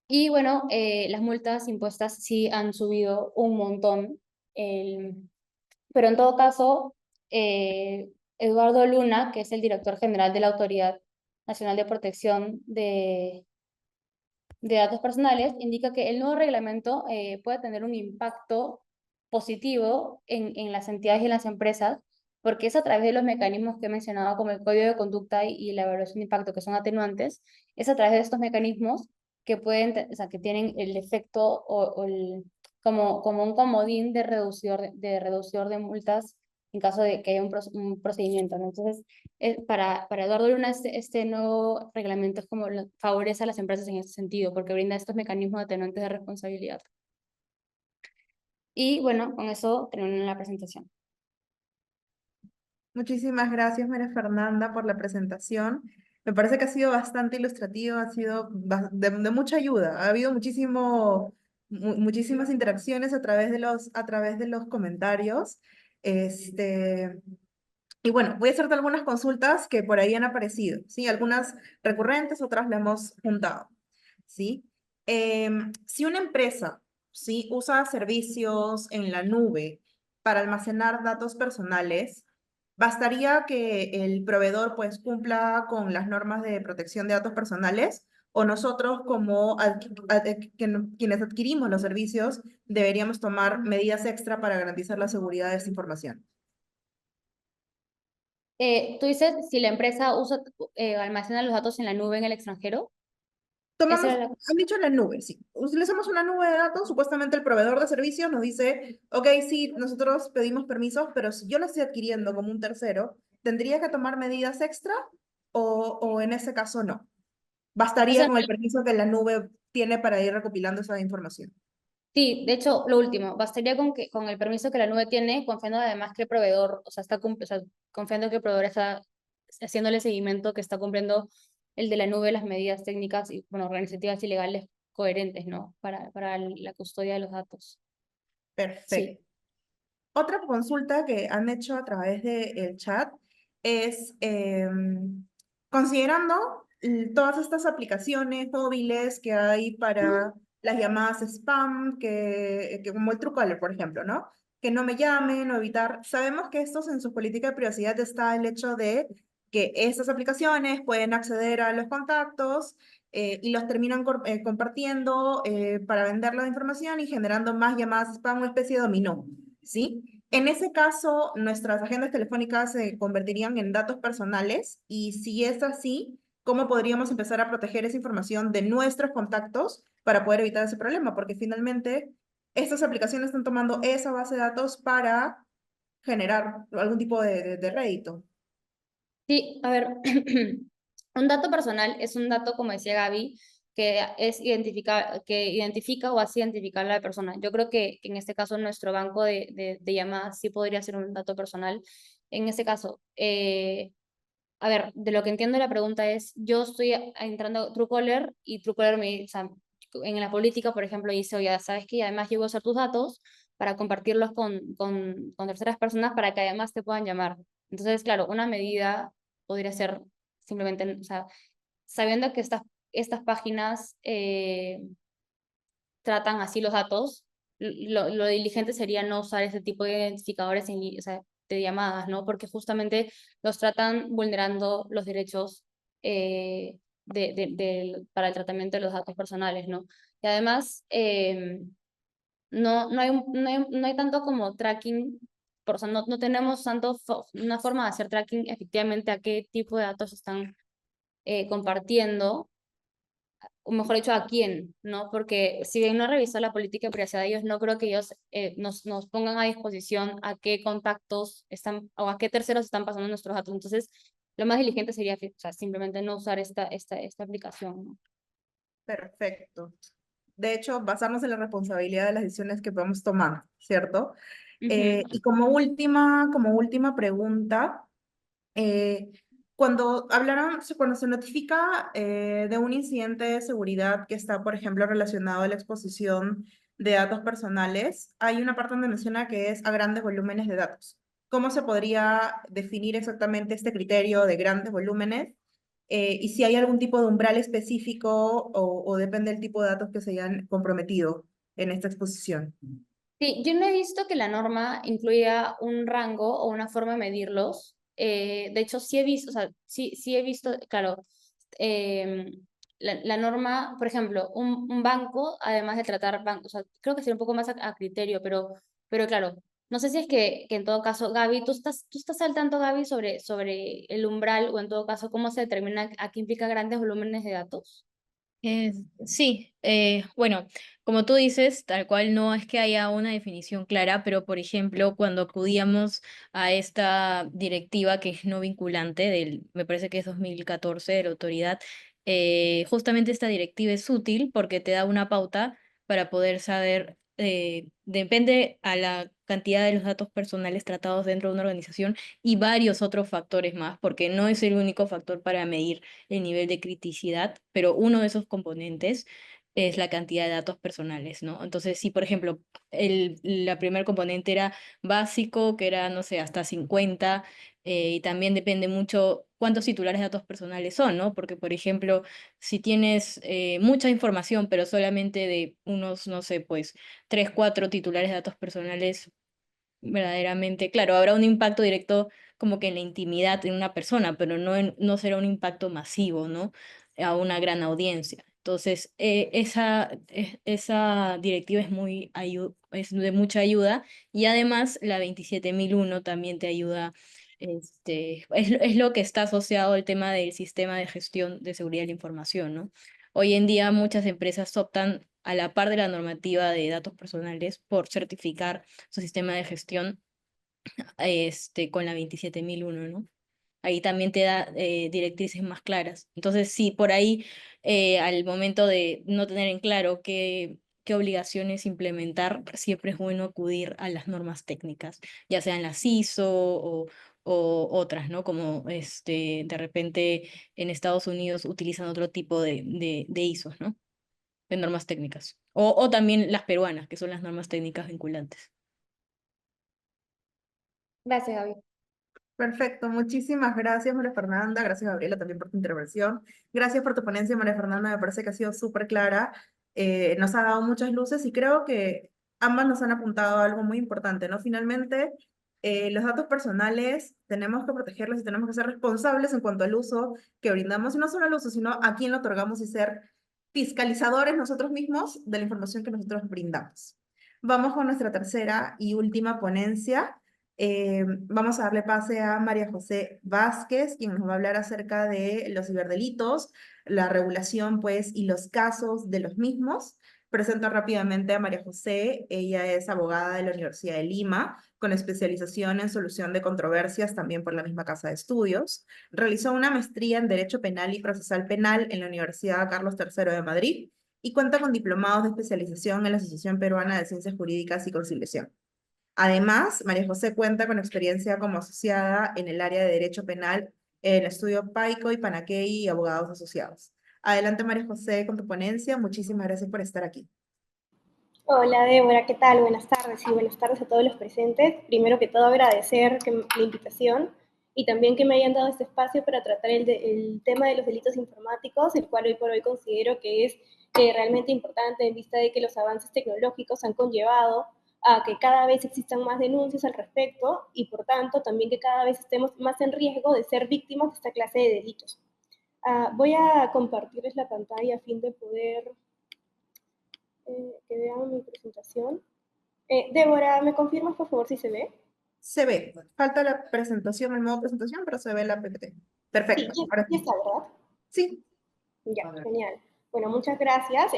Y bueno, las multas impuestas sí han subido un montón. Pero en todo caso, Eduardo Luna, que es el director general de la Autoridad Nacional de Protección de Datos Personales, indica que el nuevo reglamento puede tener un impacto positivo en las entidades y en las empresas, porque es a través de los mecanismos que he mencionado, como el código de conducta y la evaluación de impacto, que son atenuantes, es a través de estos mecanismos que o sea, que tienen el efecto como un comodín de reducción de multas en caso de que haya un procedimiento, ¿no? Entonces, para Eduardo Luna, este nuevo reglamento es como favorece a las empresas en ese sentido, porque brinda estos mecanismos atenuantes de responsabilidad. Y bueno, con eso termino la presentación. Muchísimas gracias, María Fernanda, por la presentación. Me parece que ha sido bastante ilustrativo, ha sido de mucha ayuda. Ha habido muchísimas interacciones a través de los comentarios. Y bueno, voy a hacerte algunas consultas que por ahí han aparecido, ¿sí? Algunas recurrentes, otras las hemos juntado, ¿sí? Si una empresa, ¿sí? Usa servicios en la nube para almacenar datos personales, ¿bastaría que el proveedor pues cumpla con las normas de protección de datos personales? ¿O nosotros como quienes adquirimos los servicios deberíamos tomar medidas extra para garantizar la seguridad de esta información? Tú dices, si la empresa almacena los datos en la nube en el extranjero. Esa Tomamos, era la... han dicho la nube, sí. Utilizamos una nube de datos, supuestamente el proveedor de servicios nos dice, ok, sí, nosotros pedimos permisos, pero si yo lo estoy adquiriendo como un tercero, ¿tendría que tomar medidas extra o en ese caso no? Bastaría Esa con el permiso que la nube tiene para ir recopilando esa información. Sí, de hecho, lo último, bastaría con que con el permiso que la nube tiene, confiando además que el proveedor, o sea, o sea, confiando que el proveedor está haciéndole seguimiento, que está cumpliendo el de la nube, las medidas técnicas y, bueno, organizativas y legales coherentes, ¿no? Para la custodia de los datos. Sí. Perfecto. Otra consulta que han hecho a través del chat es, considerando todas estas aplicaciones móviles que hay para las llamadas spam, que como el Truecaller, por ejemplo, ¿no? Que no me llamen o evitar. Sabemos que estos en su política de privacidad está el hecho de que estas aplicaciones pueden acceder a los contactos y los terminan compartiendo para vender la información y generando más llamadas spam, una especie de dominó. ¿Sí? En ese caso, nuestras agendas telefónicas se convertirían en datos personales y si es así, ¿cómo podríamos empezar a proteger esa información de nuestros contactos para poder evitar ese problema? Porque finalmente estas aplicaciones están tomando esa base de datos para generar algún tipo de rédito. Sí, a ver, un dato personal es un dato, como decía Gaby, que identifica o hace identificar a la persona. Yo creo que en este caso nuestro banco de llamadas sí podría ser un dato personal. En este caso, a ver, de lo que entiendo la pregunta es, yo estoy entrando a Truecaller y Truecaller me, o sea, en la política, por ejemplo, dice, oye, ¿sabes qué? Además yo voy a usar tus datos para compartirlos con terceras personas para que además te puedan llamar. Entonces, claro, una medida podría ser simplemente, o sea, sabiendo que estas páginas tratan así los datos, lo diligente sería no usar ese tipo de identificadores o sea, de llamadas, ¿no? Porque justamente los tratan vulnerando los derechos para el tratamiento de los datos personales, ¿no? Y además, no hay tanto como tracking, o sea, no tenemos tanto una forma de hacer tracking efectivamente a qué tipo de datos están compartiendo, o mejor dicho, a quién, ¿no? Porque si bien no revisó la política de privacidad de ellos, no creo que ellos nos pongan a disposición a qué contactos están, o a qué terceros están pasando nuestros datos. Entonces, lo más diligente sería, o sea, simplemente no usar esta aplicación, ¿no? Perfecto. De hecho, basarnos en la responsabilidad de las decisiones que podemos tomar, ¿cierto? Ujú. Y como última pregunta, Eh, cuando se notifica de un incidente de seguridad que está, por ejemplo, relacionado a la exposición de datos personales, hay una parte donde menciona que es a grandes volúmenes de datos. ¿Cómo se podría definir exactamente este criterio de grandes volúmenes? Y si hay algún tipo de umbral específico o depende del tipo de datos que se hayan comprometido en esta exposición. Sí, yo no he visto que la norma incluya un rango o una forma de medirlos. De hecho, sí he visto, o sea, sí he visto, claro, la norma, por ejemplo, un banco, además de tratar bancos, o sea, creo que sería un poco más a criterio, pero claro, no sé si es que en todo caso, Gaby, ¿tú estás al tanto, Gaby, sobre el umbral o en todo caso cómo se determina a qué implica grandes volúmenes de datos? Sí, bueno, como tú dices, tal cual no es que haya una definición clara, pero por ejemplo, cuando acudíamos a esta directiva que es no vinculante, me parece que es 2014 de la autoridad, justamente esta directiva es útil porque te da una pauta para poder saber, depende a la cantidad de los datos personales tratados dentro de una organización y varios otros factores más, porque no es el único factor para medir el nivel de criticidad, pero uno de esos componentes es la cantidad de datos personales, ¿no? Entonces, si por ejemplo la primer componente era básico, que era, no sé, hasta 50, y también depende mucho cuántos titulares de datos personales son, ¿no? Porque, por ejemplo, si tienes mucha información, pero solamente de unos, no sé, pues 3 4 titulares de datos personales, verdaderamente, claro, habrá un impacto directo como que en la intimidad de una persona, pero no será un impacto masivo, ¿no? A una gran audiencia. Entonces, esa directiva es de mucha ayuda y además la 27001 también te ayuda, es lo que está asociado al tema del sistema de gestión de seguridad de la información, ¿no? Hoy en día muchas empresas optan a la par de la normativa de datos personales por certificar su sistema de gestión con la 27001, ¿no? Ahí también te da directrices más claras. Entonces, sí, por ahí, al momento de no tener en claro qué obligaciones implementar, siempre es bueno acudir a las normas técnicas, ya sean las ISO o otras, ¿no? Como de repente en Estados Unidos utilizan otro tipo de ISOs, ¿no? De normas técnicas. O también las peruanas, que son las normas técnicas vinculantes. Gracias, Gaby. Perfecto, muchísimas gracias María Fernanda, gracias Gabriela también por tu intervención, gracias por tu ponencia María Fernanda, me parece que ha sido súper clara, nos ha dado muchas luces y creo que ambas nos han apuntado a algo muy importante, ¿no? Finalmente, los datos personales tenemos que protegerlos y tenemos que ser responsables en cuanto al uso que brindamos, y no solo al uso, sino a quién lo otorgamos y ser fiscalizadores nosotros mismos de la información que nosotros brindamos. Vamos con nuestra tercera y última ponencia. Vamos a darle pase a María José Vázquez, quien nos va a hablar acerca de los ciberdelitos, la regulación, pues, y los casos de los mismos. Presento rápidamente a María José. Ella es abogada de la Universidad de Lima, con especialización en solución de controversias, también por la misma casa de estudios. Realizó una maestría en Derecho Penal y Procesal Penal en la Universidad Carlos III de Madrid y cuenta con diplomados de especialización en la Asociación Peruana de Ciencias Jurídicas y Conciliación. Además, María José cuenta con experiencia como asociada en el área de Derecho Penal en el estudio Paico y Panaquey y Abogados Asociados. Adelante, María José, con tu ponencia. Muchísimas gracias por estar aquí. Hola Débora, ¿qué tal? Buenas tardes y buenas tardes a todos los presentes. Primero que todo agradecer la invitación y también que me hayan dado este espacio para tratar el tema de los delitos informáticos, el cual hoy por hoy considero que es realmente importante en vista de que los avances tecnológicos han conllevado a que cada vez existan más denuncias al respecto y por tanto también que cada vez estemos más en riesgo de ser víctimas de esta clase de delitos. Voy a compartirles la pantalla a fin de poder que vean mi presentación. Débora, ¿me confirmas por favor si se ve? Se ve. Falta la presentación, el modo presentación, pero se ve la PPT. Perfecto. Sí, Ahora ya sí. está, ¿verdad? Sí. Ya, genial. Bueno, muchas gracias.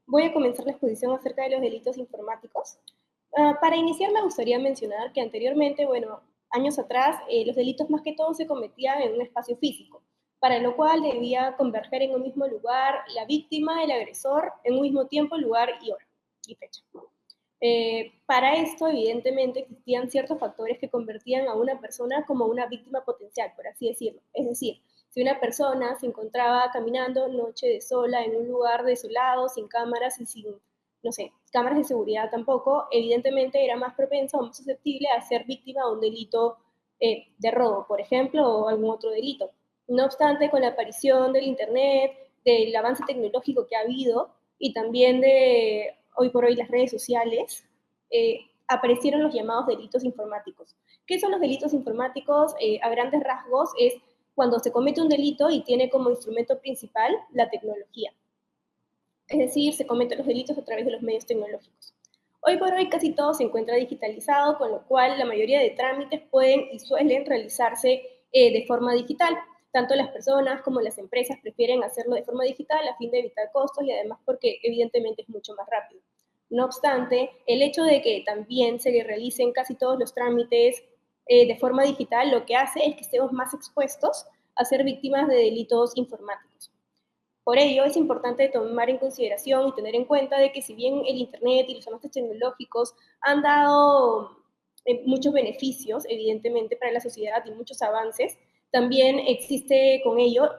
Voy a comenzar la exposición acerca de los delitos informáticos. Para iniciar me gustaría mencionar que anteriormente, bueno, años atrás, los delitos más que todo se cometían en un espacio físico, para lo cual debía converger en un mismo lugar la víctima, el agresor, en un mismo tiempo, lugar y hora y fecha. Para esto, evidentemente, existían ciertos factores que convertían a una persona como una víctima potencial, por así decirlo. Es decir, si una persona se encontraba caminando noche de sola en un lugar desolado, sin cámaras y sin, no sé, cámaras de seguridad tampoco, evidentemente era más propensa o más susceptible a ser víctima de un delito de robo, por ejemplo, o algún otro delito. No obstante, con la aparición del Internet, del avance tecnológico que ha habido y también de hoy por hoy las redes sociales, aparecieron los llamados delitos informáticos. ¿Qué son los delitos informáticos? A grandes rasgos es cuando se comete un delito y tiene como instrumento principal la tecnología. Es decir, se cometen los delitos a través de los medios tecnológicos. Hoy por hoy casi todo se encuentra digitalizado, con lo cual la mayoría de trámites pueden y suelen realizarse de forma digital. Tanto las personas como las empresas prefieren hacerlo de forma digital a fin de evitar costos y además porque evidentemente es mucho más rápido. No obstante, el hecho de que también se realicen casi todos los trámites de forma digital lo que hace es que estemos más expuestos a ser víctimas de delitos informáticos. Por ello, es importante tomar en consideración y tener en cuenta de que si bien el Internet y los avances tecnológicos han dado muchos beneficios, evidentemente, para la sociedad y muchos avances, también existe con ello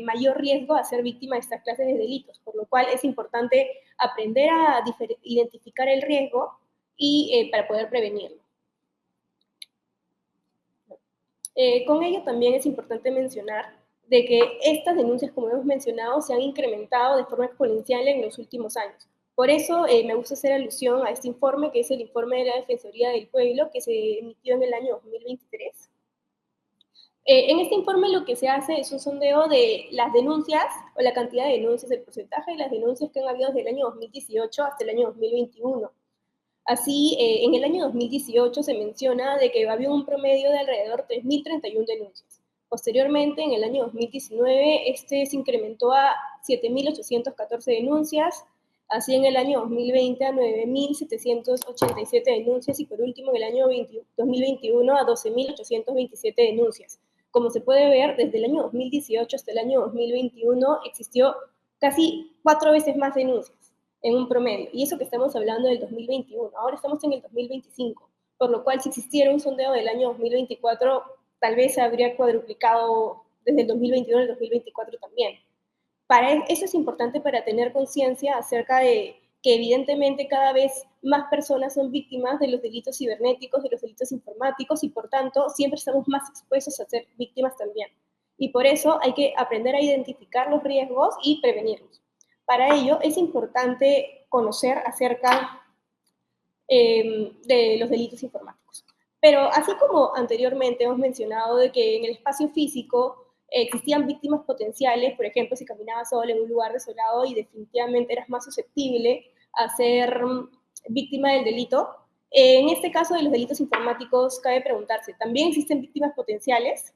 mayor riesgo a ser víctima de estas clases de delitos, por lo cual es importante aprender a identificar el riesgo y para poder prevenirlo. Con ello también es importante mencionar de que estas denuncias, como hemos mencionado, se han incrementado de forma exponencial en los últimos años. Por eso me gusta hacer alusión a este informe, que es el informe de la Defensoría del Pueblo, que se emitió en el año 2023. En este informe lo que se hace es un sondeo de las denuncias, o la cantidad de denuncias, el porcentaje de las denuncias que han habido desde el año 2018 hasta el año 2021. Así, en el año 2018 se menciona de que había un promedio de alrededor de 3.031 denuncias. Posteriormente, en el año 2019, este se incrementó a 7.814 denuncias, así en el año 2020 a 9.787 denuncias y por último en el año 2021 a 12.827 denuncias. Como se puede ver, desde el año 2018 hasta el año 2021 existió casi 4 veces más denuncias en un promedio. Y eso que estamos hablando del 2021. Ahora estamos en el 2025, por lo cual si existiera un sondeo del año 2024, tal vez se habría cuadruplicado desde el 2021 al 2024 también. Eso es importante para tener conciencia acerca de que evidentemente cada vez más personas son víctimas de los delitos cibernéticos, de los delitos informáticos y por tanto siempre estamos más expuestos a ser víctimas también. Y por eso hay que aprender a identificar los riesgos y prevenirlos. Para ello es importante conocer acerca de los delitos informáticos. Pero así como anteriormente hemos mencionado de que en el espacio físico existían víctimas potenciales, por ejemplo, si caminabas solo en un lugar desolado y definitivamente eras más susceptible a ser víctima del delito, en este caso de los delitos informáticos cabe preguntarse, ¿también existen víctimas potenciales?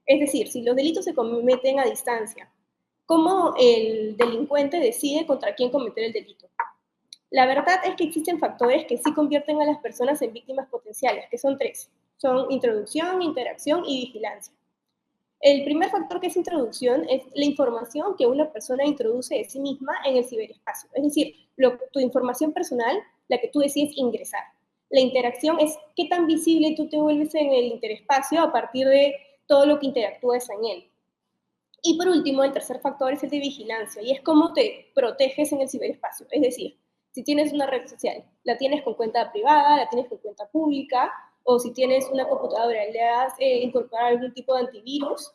Es decir, si los delitos se cometen a distancia, ¿cómo el delincuente decide contra quién cometer el delito? La verdad es que existen factores que sí convierten a las personas en víctimas potenciales, que son 3. Son introducción, interacción y vigilancia. El primer factor que es introducción es la información que una persona introduce de sí misma en el ciberespacio. Es decir, tu información personal, la que tú decides ingresar. La interacción es qué tan visible tú te vuelves en el interespacio a partir de todo lo que interactúas en él. Y por último, el tercer factor es el de vigilancia, y es cómo te proteges en el ciberespacio. Es decir, si tienes una red social, la tienes con cuenta privada, la tienes con cuenta pública, o si tienes una computadora, le has incorporado algún tipo de antivirus.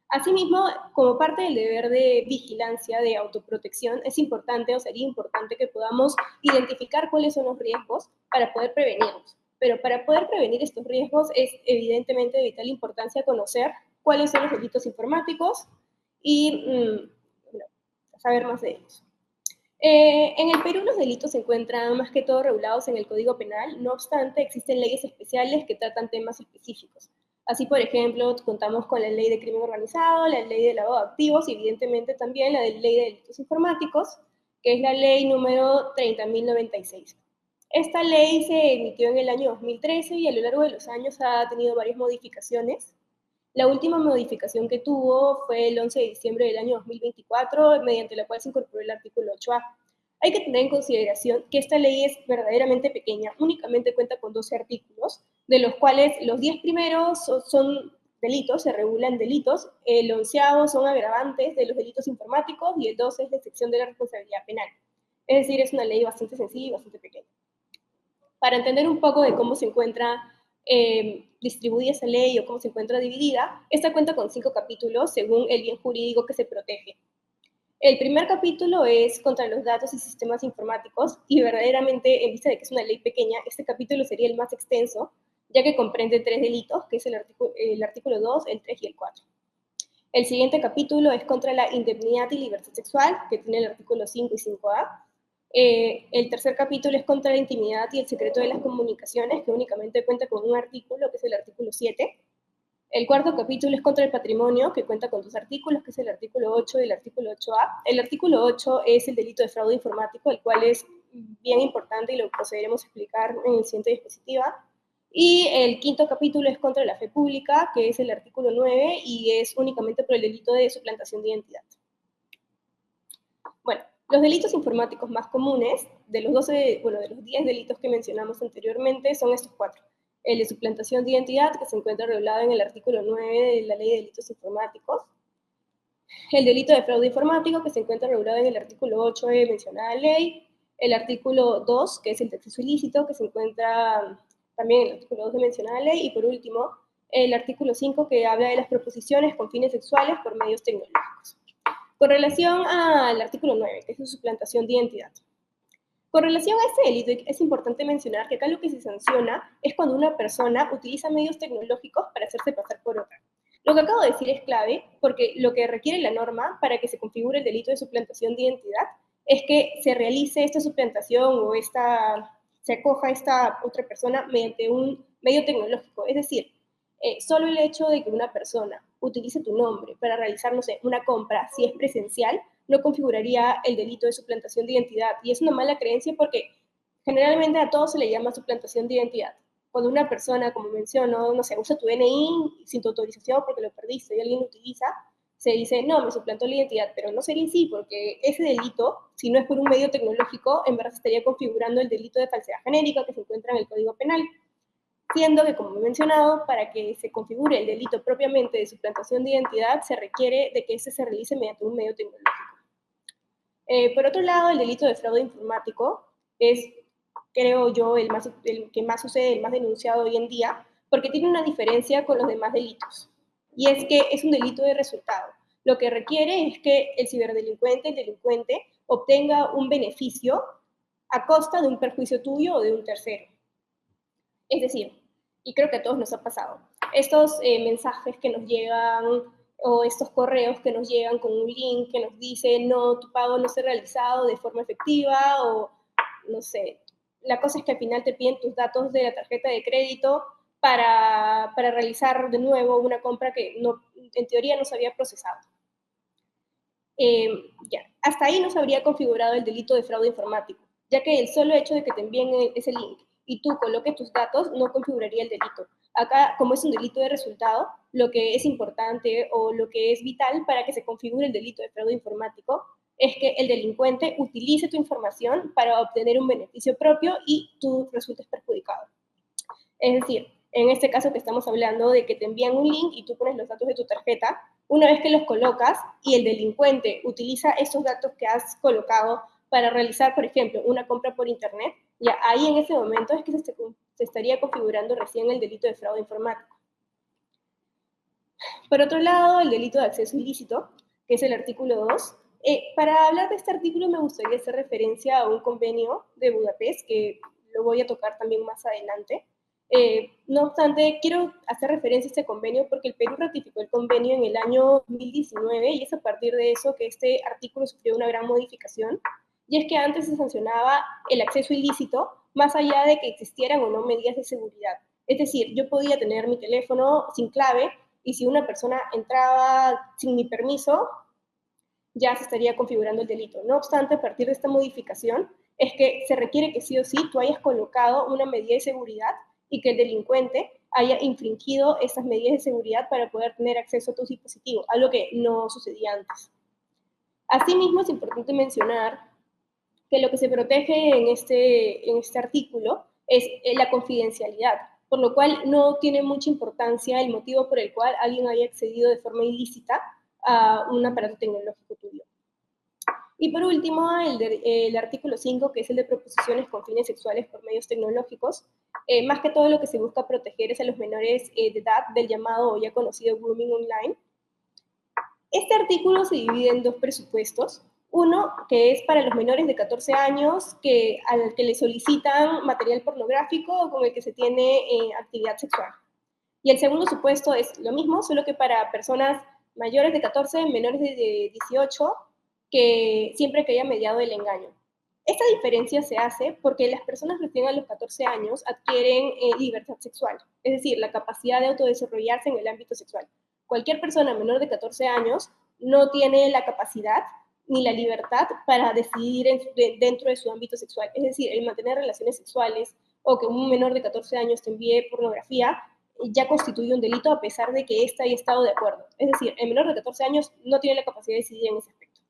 Asimismo, como parte del deber de vigilancia, de autoprotección, es importante o sería importante que podamos identificar cuáles son los riesgos para poder prevenirlos. Pero para poder prevenir estos riesgos es evidentemente de vital importancia conocer cuáles son los delitos informáticos y saber más de ellos. En el Perú los delitos se encuentran más que todo regulados en el Código Penal, no obstante existen leyes especiales que tratan temas específicos. Así, por ejemplo, contamos con la ley de crimen organizado, la ley de lavado de activos y evidentemente también la ley de delitos informáticos, que es la ley número 30.096. Esta ley se emitió en el año 2013 y a lo largo de los años ha tenido varias modificaciones. La última modificación que tuvo fue el 11 de diciembre del año 2024, mediante la cual se incorporó el artículo 8A. Hay que tener en consideración que esta ley es verdaderamente pequeña, únicamente cuenta con 12 artículos, de los cuales los 10 primeros son delitos, se regulan delitos, el 11º son agravantes de los delitos informáticos y el 12 es la excepción de la responsabilidad penal. Es decir, es una ley bastante sencilla y bastante pequeña. Para entender un poco de cómo se encuentra distribuida esa ley o cómo se encuentra dividida, esta cuenta con 5 capítulos según el bien jurídico que se protege. El primer capítulo es contra los datos y sistemas informáticos y verdaderamente, en vista de que es una ley pequeña, este capítulo sería el más extenso, ya que comprende 3 delitos, que es el artículo 2, el 3 y el 4. El siguiente capítulo es contra la indemnidad y libertad sexual, que tiene el artículo 5 y 5A. El tercer capítulo es contra la intimidad y el secreto de las comunicaciones, que únicamente cuenta con un artículo, que es el artículo 7. El cuarto capítulo es contra el patrimonio, que cuenta con 2 artículos, que es el artículo 8 y el artículo 8A. El artículo 8 es el delito de fraude informático, el cual es bien importante y lo procederemos a explicar en el siguiente diapositiva. Y el quinto capítulo es contra la fe pública, que es el artículo 9 y es únicamente por el delito de suplantación de identidad. Bueno, los delitos informáticos más comunes, de los 10 delitos que mencionamos anteriormente, son estos 4. El de suplantación de identidad, que se encuentra regulado en el artículo 9 de la Ley de Delitos Informáticos. El delito de fraude informático, que se encuentra regulado en el artículo 8 de mencionada ley. El artículo 2, que es el de acceso ilícito, que se encuentra también en el artículo 2 de mencionada ley. Y por último, el artículo 5, que habla de las proposiciones con fines sexuales por medios tecnológicos. Con relación al artículo 9, que es su suplantación de identidad. Con relación a este delito, es importante mencionar que acá lo que se sanciona es cuando una persona utiliza medios tecnológicos para hacerse pasar por otra. Lo que acabo de decir es clave porque lo que requiere la norma para que se configure el delito de suplantación de identidad es que se realice esta suplantación o se acoja a esta otra persona mediante un medio tecnológico. Es decir, Solo el hecho de que una persona utilice tu nombre para realizar, no sé, una compra, si es presencial, no configuraría el delito de suplantación de identidad. Y es una mala creencia porque generalmente a todo se le llama suplantación de identidad. Cuando una persona, como menciono, no sé, usa tu DNI sin tu autorización porque lo perdiste y alguien lo utiliza, se dice, no, me suplantó la identidad, pero no sería así, porque ese delito, si no es por un medio tecnológico, en verdad se estaría configurando el delito de falsedad genérica que se encuentra en el Código Penal, siendo que, como he mencionado, para que se configure el delito propiamente de suplantación de identidad, se requiere de que ese se realice mediante un medio tecnológico. Por otro lado, el delito de fraude informático es, creo yo, el que más sucede, el más denunciado hoy en día, porque tiene una diferencia con los demás delitos. Y es que es un delito de resultado. Lo que requiere es que el ciberdelincuente, el delincuente, obtenga un beneficio a costa de un perjuicio tuyo o de un tercero. Es decir, y creo que a todos nos ha pasado, estos mensajes que nos llegan o estos correos que nos llegan con un link que nos dice, no, tu pago no se ha realizado de forma efectiva, o no sé, la cosa es que al final te piden tus datos de la tarjeta de crédito para realizar de nuevo una compra que no, en teoría no se había procesado. Ya, hasta ahí no se habría configurado el delito de fraude informático, ya que el solo hecho de que te envíen ese link y tú coloques tus datos no configuraría el delito. Acá, como es un delito de resultado, lo que es importante o lo que es vital para que se configure el delito de fraude informático es que el delincuente utilice tu información para obtener un beneficio propio y tú resultes perjudicado. Es decir, en este caso que estamos hablando de que te envían un link y tú pones los datos de tu tarjeta, una vez que los colocas y el delincuente utiliza esos datos que has colocado para realizar, por ejemplo, una compra por internet, ya ahí en ese momento es que se estaría configurando recién el delito de fraude informático. Por otro lado, el delito de acceso ilícito, que es el artículo 2. Para hablar de este artículo me gustaría hacer referencia a un convenio de Budapest, que lo voy a tocar también más adelante. No obstante, quiero hacer referencia a este convenio porque el Perú ratificó el convenio en el año 2019 y es a partir de eso que este artículo sufrió una gran modificación. Y es que antes se sancionaba el acceso ilícito más allá de que existieran o no medidas de seguridad. Es decir, yo podía tener mi teléfono sin clave y si una persona entraba sin mi permiso, ya se estaría configurando el delito. No obstante, a partir de esta modificación, es que se requiere que sí o sí tú hayas colocado una medida de seguridad y que el delincuente haya infringido esas medidas de seguridad para poder tener acceso a tus dispositivos, algo que no sucedía antes. Asimismo, es importante mencionar que lo que se protege en este artículo es la confidencialidad, por lo cual no tiene mucha importancia el motivo por el cual alguien haya accedido de forma ilícita a un aparato tecnológico tuyo. Y por último, el artículo 5, que es el de proposiciones con fines sexuales por medios tecnológicos. Más que todo lo que se busca proteger es a los menores de edad del llamado o ya conocido grooming online. Este artículo se divide en dos presupuestos. Uno, que es para los menores de 14 años al que le solicitan material pornográfico o con el que se tiene actividad sexual. Y el segundo supuesto es lo mismo, solo que para personas mayores de 14, menores de 18, que siempre que haya mediado el engaño. Esta diferencia se hace porque las personas recién a los 14 años adquieren libertad sexual, es decir, la capacidad de autodesarrollarse en el ámbito sexual. Cualquier persona menor de 14 años no tiene la capacidad ni la libertad para decidir dentro de su ámbito sexual. Es decir, el mantener relaciones sexuales o que un menor de 14 años te envíe pornografía ya constituye un delito a pesar de que ésta haya estado de acuerdo. Es decir, el menor de 14 años no tiene la capacidad de decidir en ese aspecto.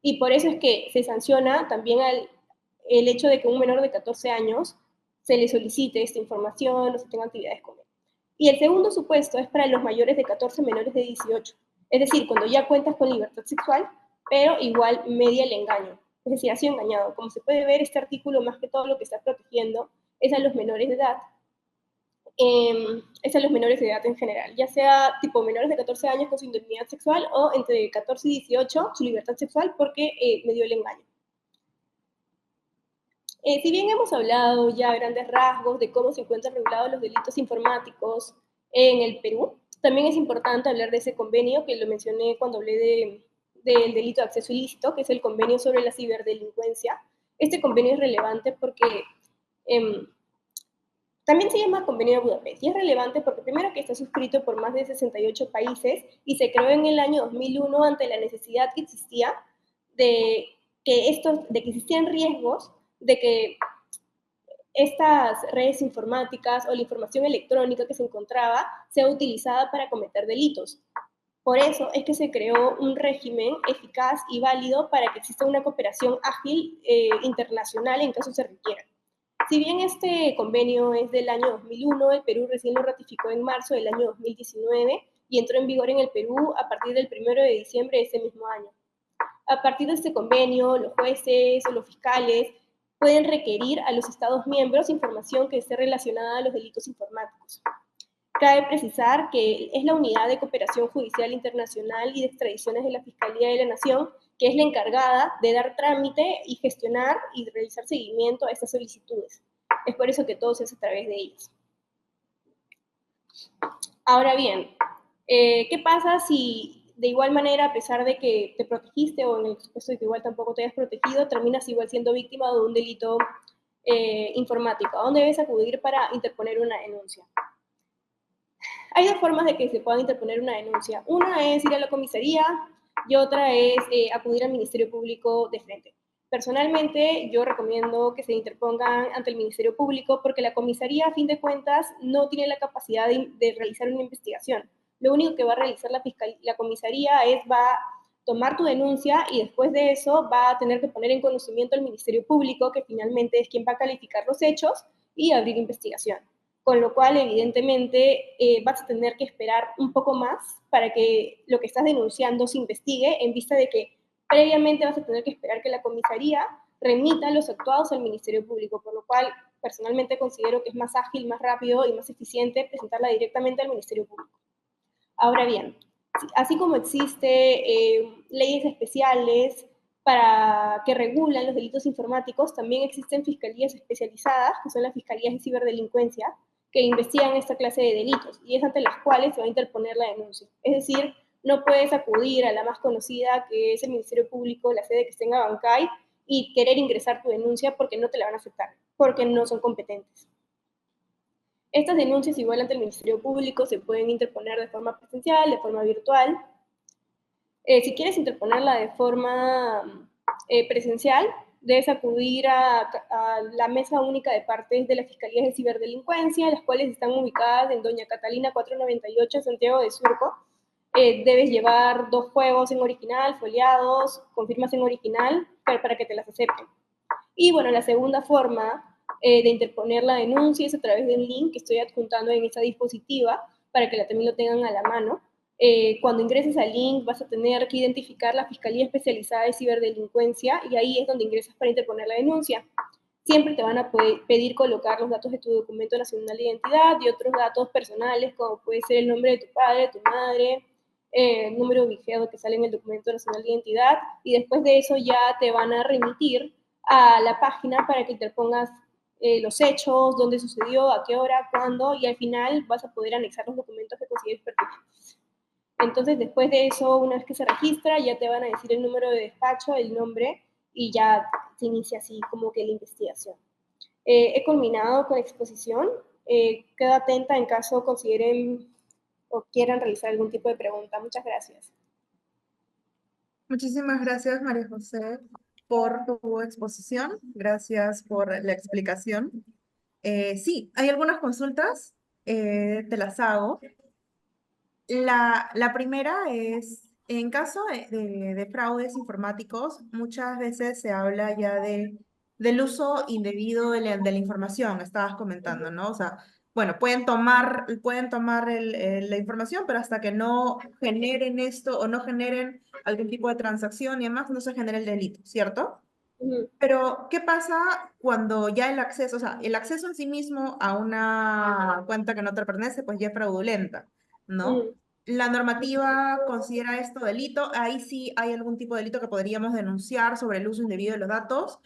Y por eso es que se sanciona también el hecho de que un menor de 14 años se le solicite esta información o se tenga actividades con él. Y el segundo supuesto es para los mayores de 14, menores de 18. Es decir, cuando ya cuentas con libertad sexual, pero igual media el engaño. Es decir, ha sido engañado. Como se puede ver, este artículo más que todo lo que está protegiendo es a los menores de edad. Es a los menores de edad en general, ya sea tipo menores de 14 años con su intimidad sexual o entre 14 y 18 su libertad sexual porque me dio el engaño. Si bien hemos hablado ya a grandes rasgos de cómo se encuentran regulados los delitos informáticos en el Perú, también es importante hablar de ese convenio que lo mencioné cuando hablé del delito de acceso ilícito, que es el convenio sobre la ciberdelincuencia. Este convenio es relevante porque También se llama Convenio de Budapest y es relevante porque primero que está suscrito por más de 68 países y se creó en el año 2001 ante la necesidad que existía de que existían riesgos de que estas redes informáticas o la información electrónica que se encontraba sea utilizada para cometer delitos. Por eso es que se creó un régimen eficaz y válido para que exista una cooperación ágil internacional en caso se requiera. Si bien este convenio es del año 2001, el Perú recién lo ratificó en marzo del año 2019 y entró en vigor en el Perú a partir del 1 de diciembre de ese mismo año. A partir de este convenio, los jueces o los fiscales pueden requerir a los Estados miembros información que esté relacionada a los delitos informáticos. Cabe precisar que es la Unidad de Cooperación Judicial Internacional y de Extradiciones de la Fiscalía de la Nación que es la encargada de dar trámite y gestionar y realizar seguimiento a estas solicitudes. Es por eso que todo se hace a través de ellas. Ahora bien, ¿qué pasa si de igual manera, a pesar de que te protegiste o en el supuesto de que igual tampoco te hayas protegido, terminas igual siendo víctima de un delito informático? ¿A dónde debes acudir para interponer una denuncia? Hay dos formas de que se pueda interponer una denuncia. Una es ir a la comisaría y otra es acudir al Ministerio Público de frente. Personalmente, yo recomiendo que se interpongan ante el Ministerio Público porque la comisaría, a fin de cuentas, no tiene la capacidad de realizar una investigación. Lo único que va a realizar la comisaría va a tomar tu denuncia y después de eso va a tener que poner en conocimiento al Ministerio Público, que finalmente es quien va a calificar los hechos y abrir investigación. Con lo cual, evidentemente, vas a tener que esperar un poco más para que lo que estás denunciando se investigue, en vista de que previamente vas a tener que esperar que la comisaría remita los actuados al Ministerio Público, por lo cual personalmente considero que es más ágil, más rápido y más eficiente presentarla directamente al Ministerio Público. Ahora bien, así como existe leyes especiales para que regulan los delitos informáticos, también existen fiscalías especializadas, que son las fiscalías de ciberdelincuencia, que investigan esta clase de delitos y es ante las cuales se va a interponer la denuncia. Es decir, no puedes acudir a la más conocida, que es el Ministerio Público, la sede que esté en Abancay, y querer ingresar tu denuncia porque no te la van a aceptar, porque no son competentes. Estas denuncias, igual ante el Ministerio Público, se pueden interponer de forma presencial, de forma virtual. Si quieres interponerla de forma presencial, debes acudir a la Mesa Única de Partes de las Fiscalías de Ciberdelincuencia, las cuales están ubicadas en Doña Catalina 498, Santiago de Surco. Debes llevar 2 juegos en original, foliados, con firmas en original, para que te las acepten. Y bueno, la segunda forma de interponer la denuncia es a través de un link que estoy adjuntando en esta dispositiva para que también lo tengan a la mano. Cuando ingreses al link vas a tener que identificar la Fiscalía Especializada de Ciberdelincuencia y ahí es donde ingresas para interponer la denuncia. Siempre te van a pedir colocar los datos de tu documento nacional de identidad y otros datos personales, como puede ser el nombre de tu padre, tu madre, el número vigente que sale en el documento nacional de identidad, y después de eso ya te van a remitir a la página para que interpongas los hechos, dónde sucedió, a qué hora, cuándo, y al final vas a poder anexar los documentos que consideres pertinentes. Entonces, después de eso, una vez que se registra, ya te van a decir el número de despacho, el nombre, y ya se inicia así como que la investigación. He culminado con la exposición. Quedo atenta en caso consideren o quieran realizar algún tipo de pregunta. Muchas gracias. Muchísimas gracias, María José, por tu exposición. Gracias por la explicación. Sí, hay algunas consultas, te las hago. La primera es, en caso de fraudes informáticos, muchas veces se habla ya del uso indebido de la información, estabas comentando, ¿no? O sea, bueno, pueden tomar la información, pero hasta que no generen esto o no generen algún tipo de transacción y demás, no se genera el delito, ¿cierto? Pero, ¿qué pasa cuando ya el acceso, o sea, el acceso en sí mismo a una cuenta que no te pertenece, pues ya es fraudulenta, ¿no? La normativa considera esto delito, ahí sí hay algún tipo de delito que podríamos denunciar sobre el uso indebido de los datos.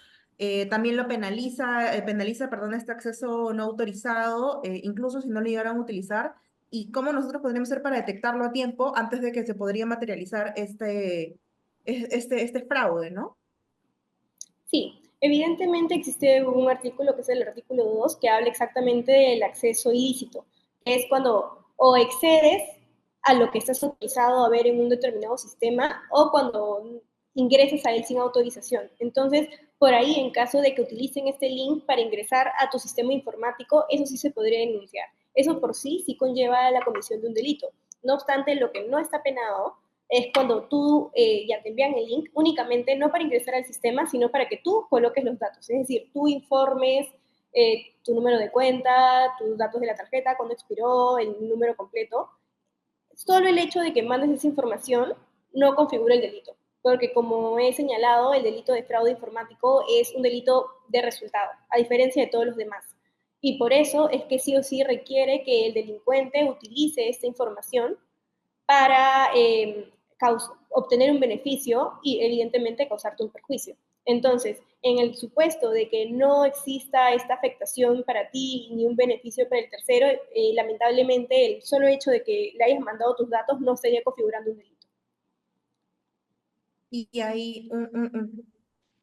También lo penaliza, perdón, este acceso no autorizado, incluso si no lo llegaran a utilizar. ¿Y cómo nosotros podríamos hacer para detectarlo a tiempo antes de que se podría materializar este fraude, ¿no? Sí, Evidentemente existe un artículo que es el artículo 2 que habla exactamente del acceso ilícito, que es cuando o excedes a lo que estás autorizado a ver en un determinado sistema o cuando ingreses a él sin autorización. Entonces, por ahí, en caso de que utilicen este link para ingresar a tu sistema informático, eso sí se podría denunciar. Eso por sí conlleva la comisión de un delito. No obstante, lo que no está penado es cuando tú ya te envían el link únicamente no para ingresar al sistema, sino para que tú coloques los datos. Es decir, tú informes tu número de cuenta, tus datos de la tarjeta, cuándo expiró, el número completo. Solo el hecho de que mandes esa información no configura el delito, porque como he señalado, el delito de fraude informático es un delito de resultado, a diferencia de todos los demás. Y por eso es que sí o sí requiere que el delincuente utilice esta información para obtener un beneficio y evidentemente causarte un perjuicio. Entonces, en el supuesto de que no exista esta afectación para ti ni un beneficio para el tercero, lamentablemente el solo hecho de que le hayas mandado tus datos no estaría configurando un delito. Y ahí,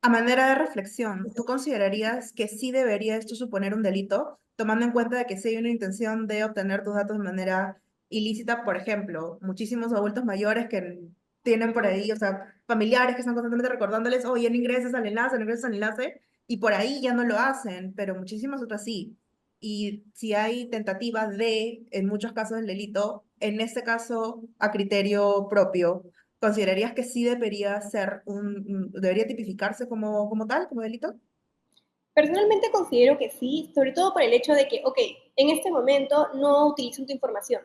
a manera de reflexión, ¿tú considerarías que sí debería esto suponer un delito, tomando en cuenta de que sí hay una intención de obtener tus datos de manera ilícita? Por ejemplo, muchísimos adultos mayores que tienen por ahí, o sea, familiares que están constantemente recordándoles, oye, no ingreses al enlace, no ingreses al enlace, y por ahí ya no lo hacen, pero muchísimas otras sí. Y si hay tentativa de, en muchos casos, del delito, en este caso, a criterio propio, ¿considerarías que sí debería ser debería tipificarse como tal, como delito? Personalmente considero que sí, sobre todo por el hecho de que, ok, en este momento no utilizo tu información.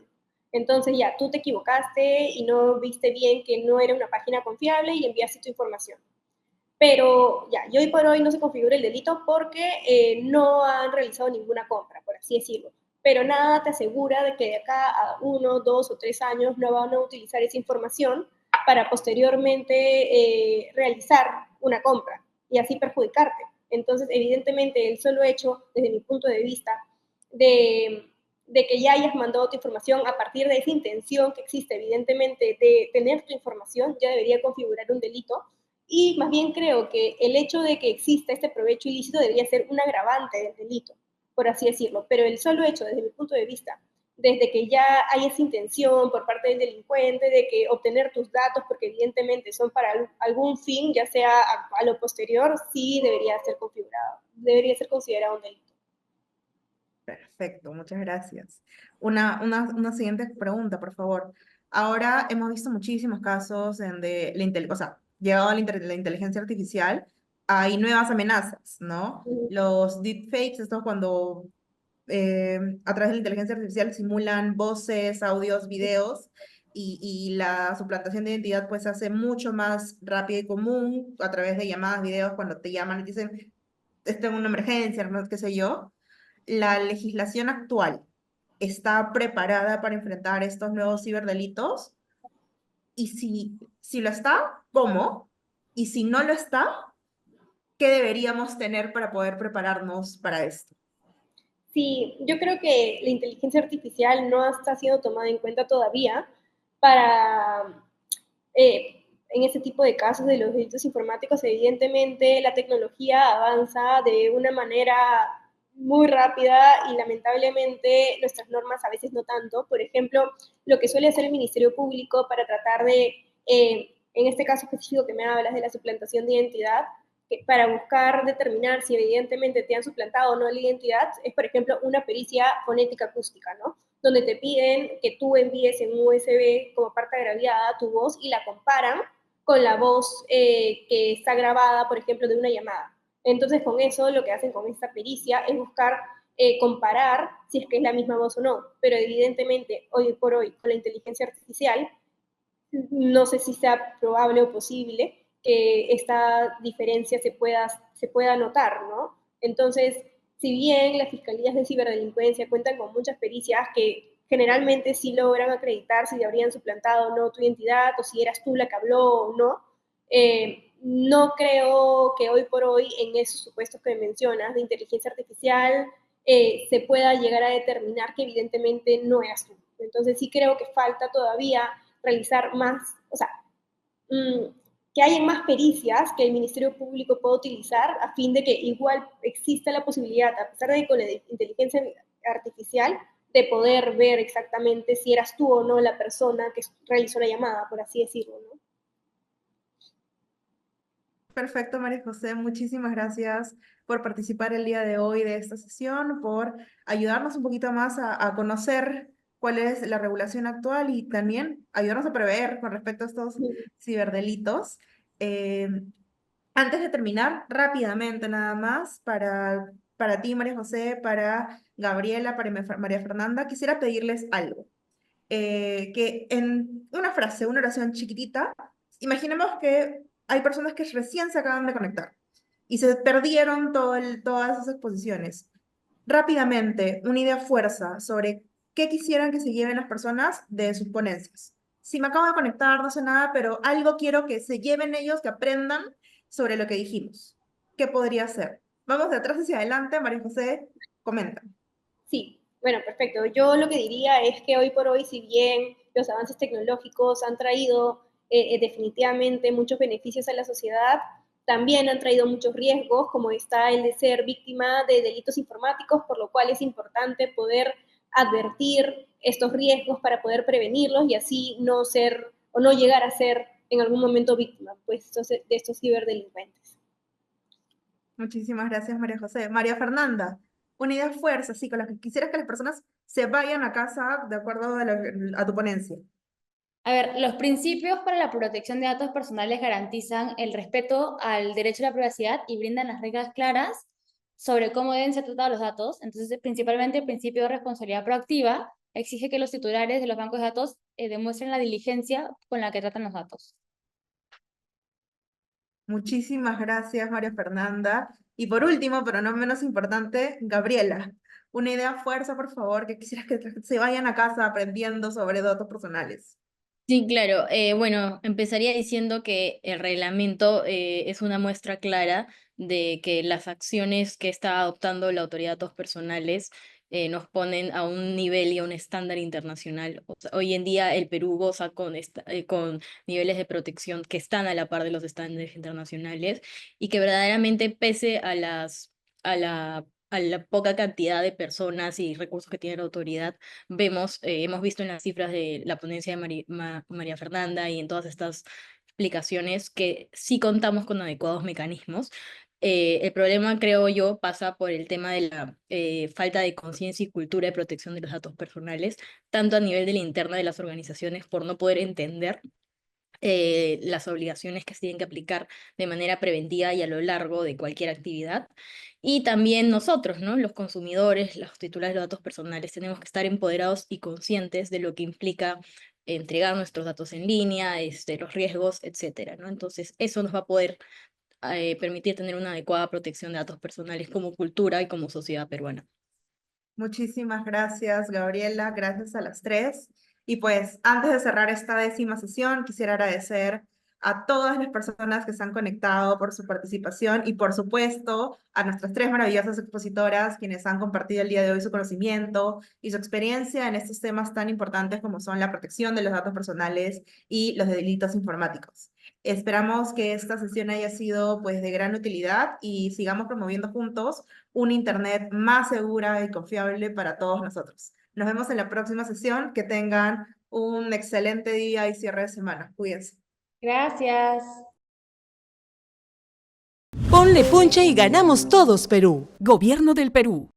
Entonces ya, tú te equivocaste y no viste bien que no era una página confiable y enviaste tu información. Pero ya, y hoy por hoy no se configura el delito porque no han realizado ninguna compra, por así decirlo. Pero nada te asegura de que de acá a 1, 2 o 3 años no van a utilizar esa información para posteriormente realizar una compra y así perjudicarte. Entonces, evidentemente, el solo hecho, desde mi punto de vista, de que ya hayas mandado tu información a partir de esa intención que existe, evidentemente, de tener tu información, ya debería configurar un delito. Y más bien creo que el hecho de que exista este provecho ilícito debería ser un agravante del delito, por así decirlo. Pero el solo hecho, desde mi punto de vista, desde que ya hay esa intención por parte del delincuente de que obtener tus datos, porque evidentemente son para algún fin, ya sea a lo posterior, sí debería ser configurado, debería ser considerado un delito. Perfecto, muchas gracias. Una siguiente pregunta, por favor. Ahora hemos visto muchísimos casos en de o sea, llegado a la inteligencia artificial, hay nuevas amenazas, ¿no? Los deepfakes, esto es cuando a través de la inteligencia artificial simulan voces, audios, videos, y la suplantación de identidad pues se hace mucho más rápida y común a través de llamadas, videos, cuando te llaman y te dicen, tengo una emergencia, no qué sé yo. ¿La legislación actual está preparada para enfrentar estos nuevos ciberdelitos? Y si lo está, ¿cómo? Y si no lo está, ¿qué deberíamos tener para poder prepararnos para esto? Sí, yo creo que la inteligencia artificial no está siendo tomada en cuenta todavía para, en este tipo de casos de los delitos informáticos. Evidentemente, la tecnología avanza de una manera muy rápida y lamentablemente nuestras normas a veces no tanto. Por ejemplo, lo que suele hacer el Ministerio Público para tratar de, en este caso específico que me hablas de la suplantación de identidad, para buscar determinar si evidentemente te han suplantado o no la identidad, es por ejemplo una pericia fonética acústica, ¿no? Donde te piden que tú envíes en USB como parte agraviada tu voz y la comparan con la voz que está grabada, por ejemplo, de una llamada. Entonces, con eso, lo que hacen con esta pericia es buscar comparar si es que es la misma voz o no. Pero evidentemente, hoy por hoy, con la inteligencia artificial, no sé si sea probable o posible que esta diferencia se pueda notar, ¿no? Entonces, si bien las fiscalías de ciberdelincuencia cuentan con muchas pericias que generalmente sí logran acreditar si habrían suplantado o no tu identidad o si eras tú la que habló o no, no creo que hoy por hoy en esos supuestos que mencionas de inteligencia artificial se pueda llegar a determinar que evidentemente no eras tú. Entonces sí creo que falta todavía realizar más, o sea, que hayan más pericias que el Ministerio Público pueda utilizar a fin de que igual exista la posibilidad, a pesar de que con la inteligencia artificial, de poder ver exactamente si eras tú o no la persona que realizó la llamada, por así decirlo, ¿no? Perfecto, María José. Muchísimas gracias por participar el día de hoy de esta sesión, por ayudarnos un poquito más a conocer cuál es la regulación actual y también ayudarnos a prever con respecto a estos ciberdelitos. Eh, Antes de terminar, rápidamente nada más, para ti, María José, para Gabriela, para María Fernanda, quisiera pedirles algo. Que en una frase, una oración chiquitita, imaginemos que hay personas que recién se acaban de conectar y se perdieron todas esas exposiciones. Rápidamente, una idea fuerza sobre qué quisieran que se lleven las personas de sus ponencias. Si me acabo de conectar, no sé nada, pero algo quiero que se lleven ellos, que aprendan sobre lo que dijimos. ¿Qué podría ser? Vamos de atrás hacia adelante, María José, comenta. Sí, bueno, perfecto. Yo lo que diría es que hoy por hoy, si bien los avances tecnológicos han traído definitivamente muchos beneficios a la sociedad, también han traído muchos riesgos, como está el de ser víctima de delitos informáticos, por lo cual es importante poder advertir estos riesgos para poder prevenirlos y así no ser o no llegar a ser en algún momento víctima pues, de estos ciberdelincuentes. Muchísimas gracias, María José. María Fernanda, una idea fuerza, sí, con la que quisieras que las personas se vayan a casa de acuerdo a tu ponencia. A ver, los principios para la protección de datos personales garantizan el respeto al derecho a la privacidad y brindan las reglas claras sobre cómo deben ser tratados los datos. Entonces, principalmente el principio de responsabilidad proactiva exige que los titulares de los bancos de datos demuestren la diligencia con la que tratan los datos. Muchísimas gracias, María Fernanda. Y por último, pero no menos importante, Gabriela, una idea fuerza, por favor, que quisieras que se vayan a casa aprendiendo sobre datos personales. Sí, claro. Bueno, empezaría diciendo que el reglamento es una muestra clara de que las acciones que está adoptando la Autoridad de Datos Personales nos ponen a un nivel y a un estándar internacional. O sea, hoy en día el Perú goza con niveles de protección que están a la par de los estándares internacionales y que verdaderamente pese a la poca cantidad de personas y recursos que tiene la autoridad, hemos visto en las cifras de la ponencia de María Fernanda y en todas estas explicaciones que sí contamos con adecuados mecanismos. El problema, creo yo, pasa por el tema de la falta de conciencia y cultura de protección de los datos personales, tanto a nivel de la interna de las organizaciones por no poder entender las obligaciones que se tienen que aplicar de manera preventiva y a lo largo de cualquier actividad. Y también nosotros, ¿no? Los consumidores, los titulares de los datos personales, tenemos que estar empoderados y conscientes de lo que implica entregar nuestros datos en línea, los riesgos, etcétera, ¿no? Entonces, eso nos va a poder permitir tener una adecuada protección de datos personales como cultura y como sociedad peruana. Muchísimas gracias, Gabriela. Gracias a las tres. Y pues, antes de cerrar esta 10ª sesión, quisiera agradecer a todas las personas que se han conectado por su participación y, por supuesto, a nuestras tres maravillosas expositoras, quienes han compartido el día de hoy su conocimiento y su experiencia en estos temas tan importantes como son la protección de los datos personales y los delitos informáticos. Esperamos que esta sesión haya sido pues de gran utilidad y sigamos promoviendo juntos una Internet más segura y confiable para todos nosotros. Nos vemos en la próxima sesión. Que tengan un excelente día y cierre de semana. Cuídense. Gracias. Ponle punche y ganamos todos, Perú. Gobierno del Perú.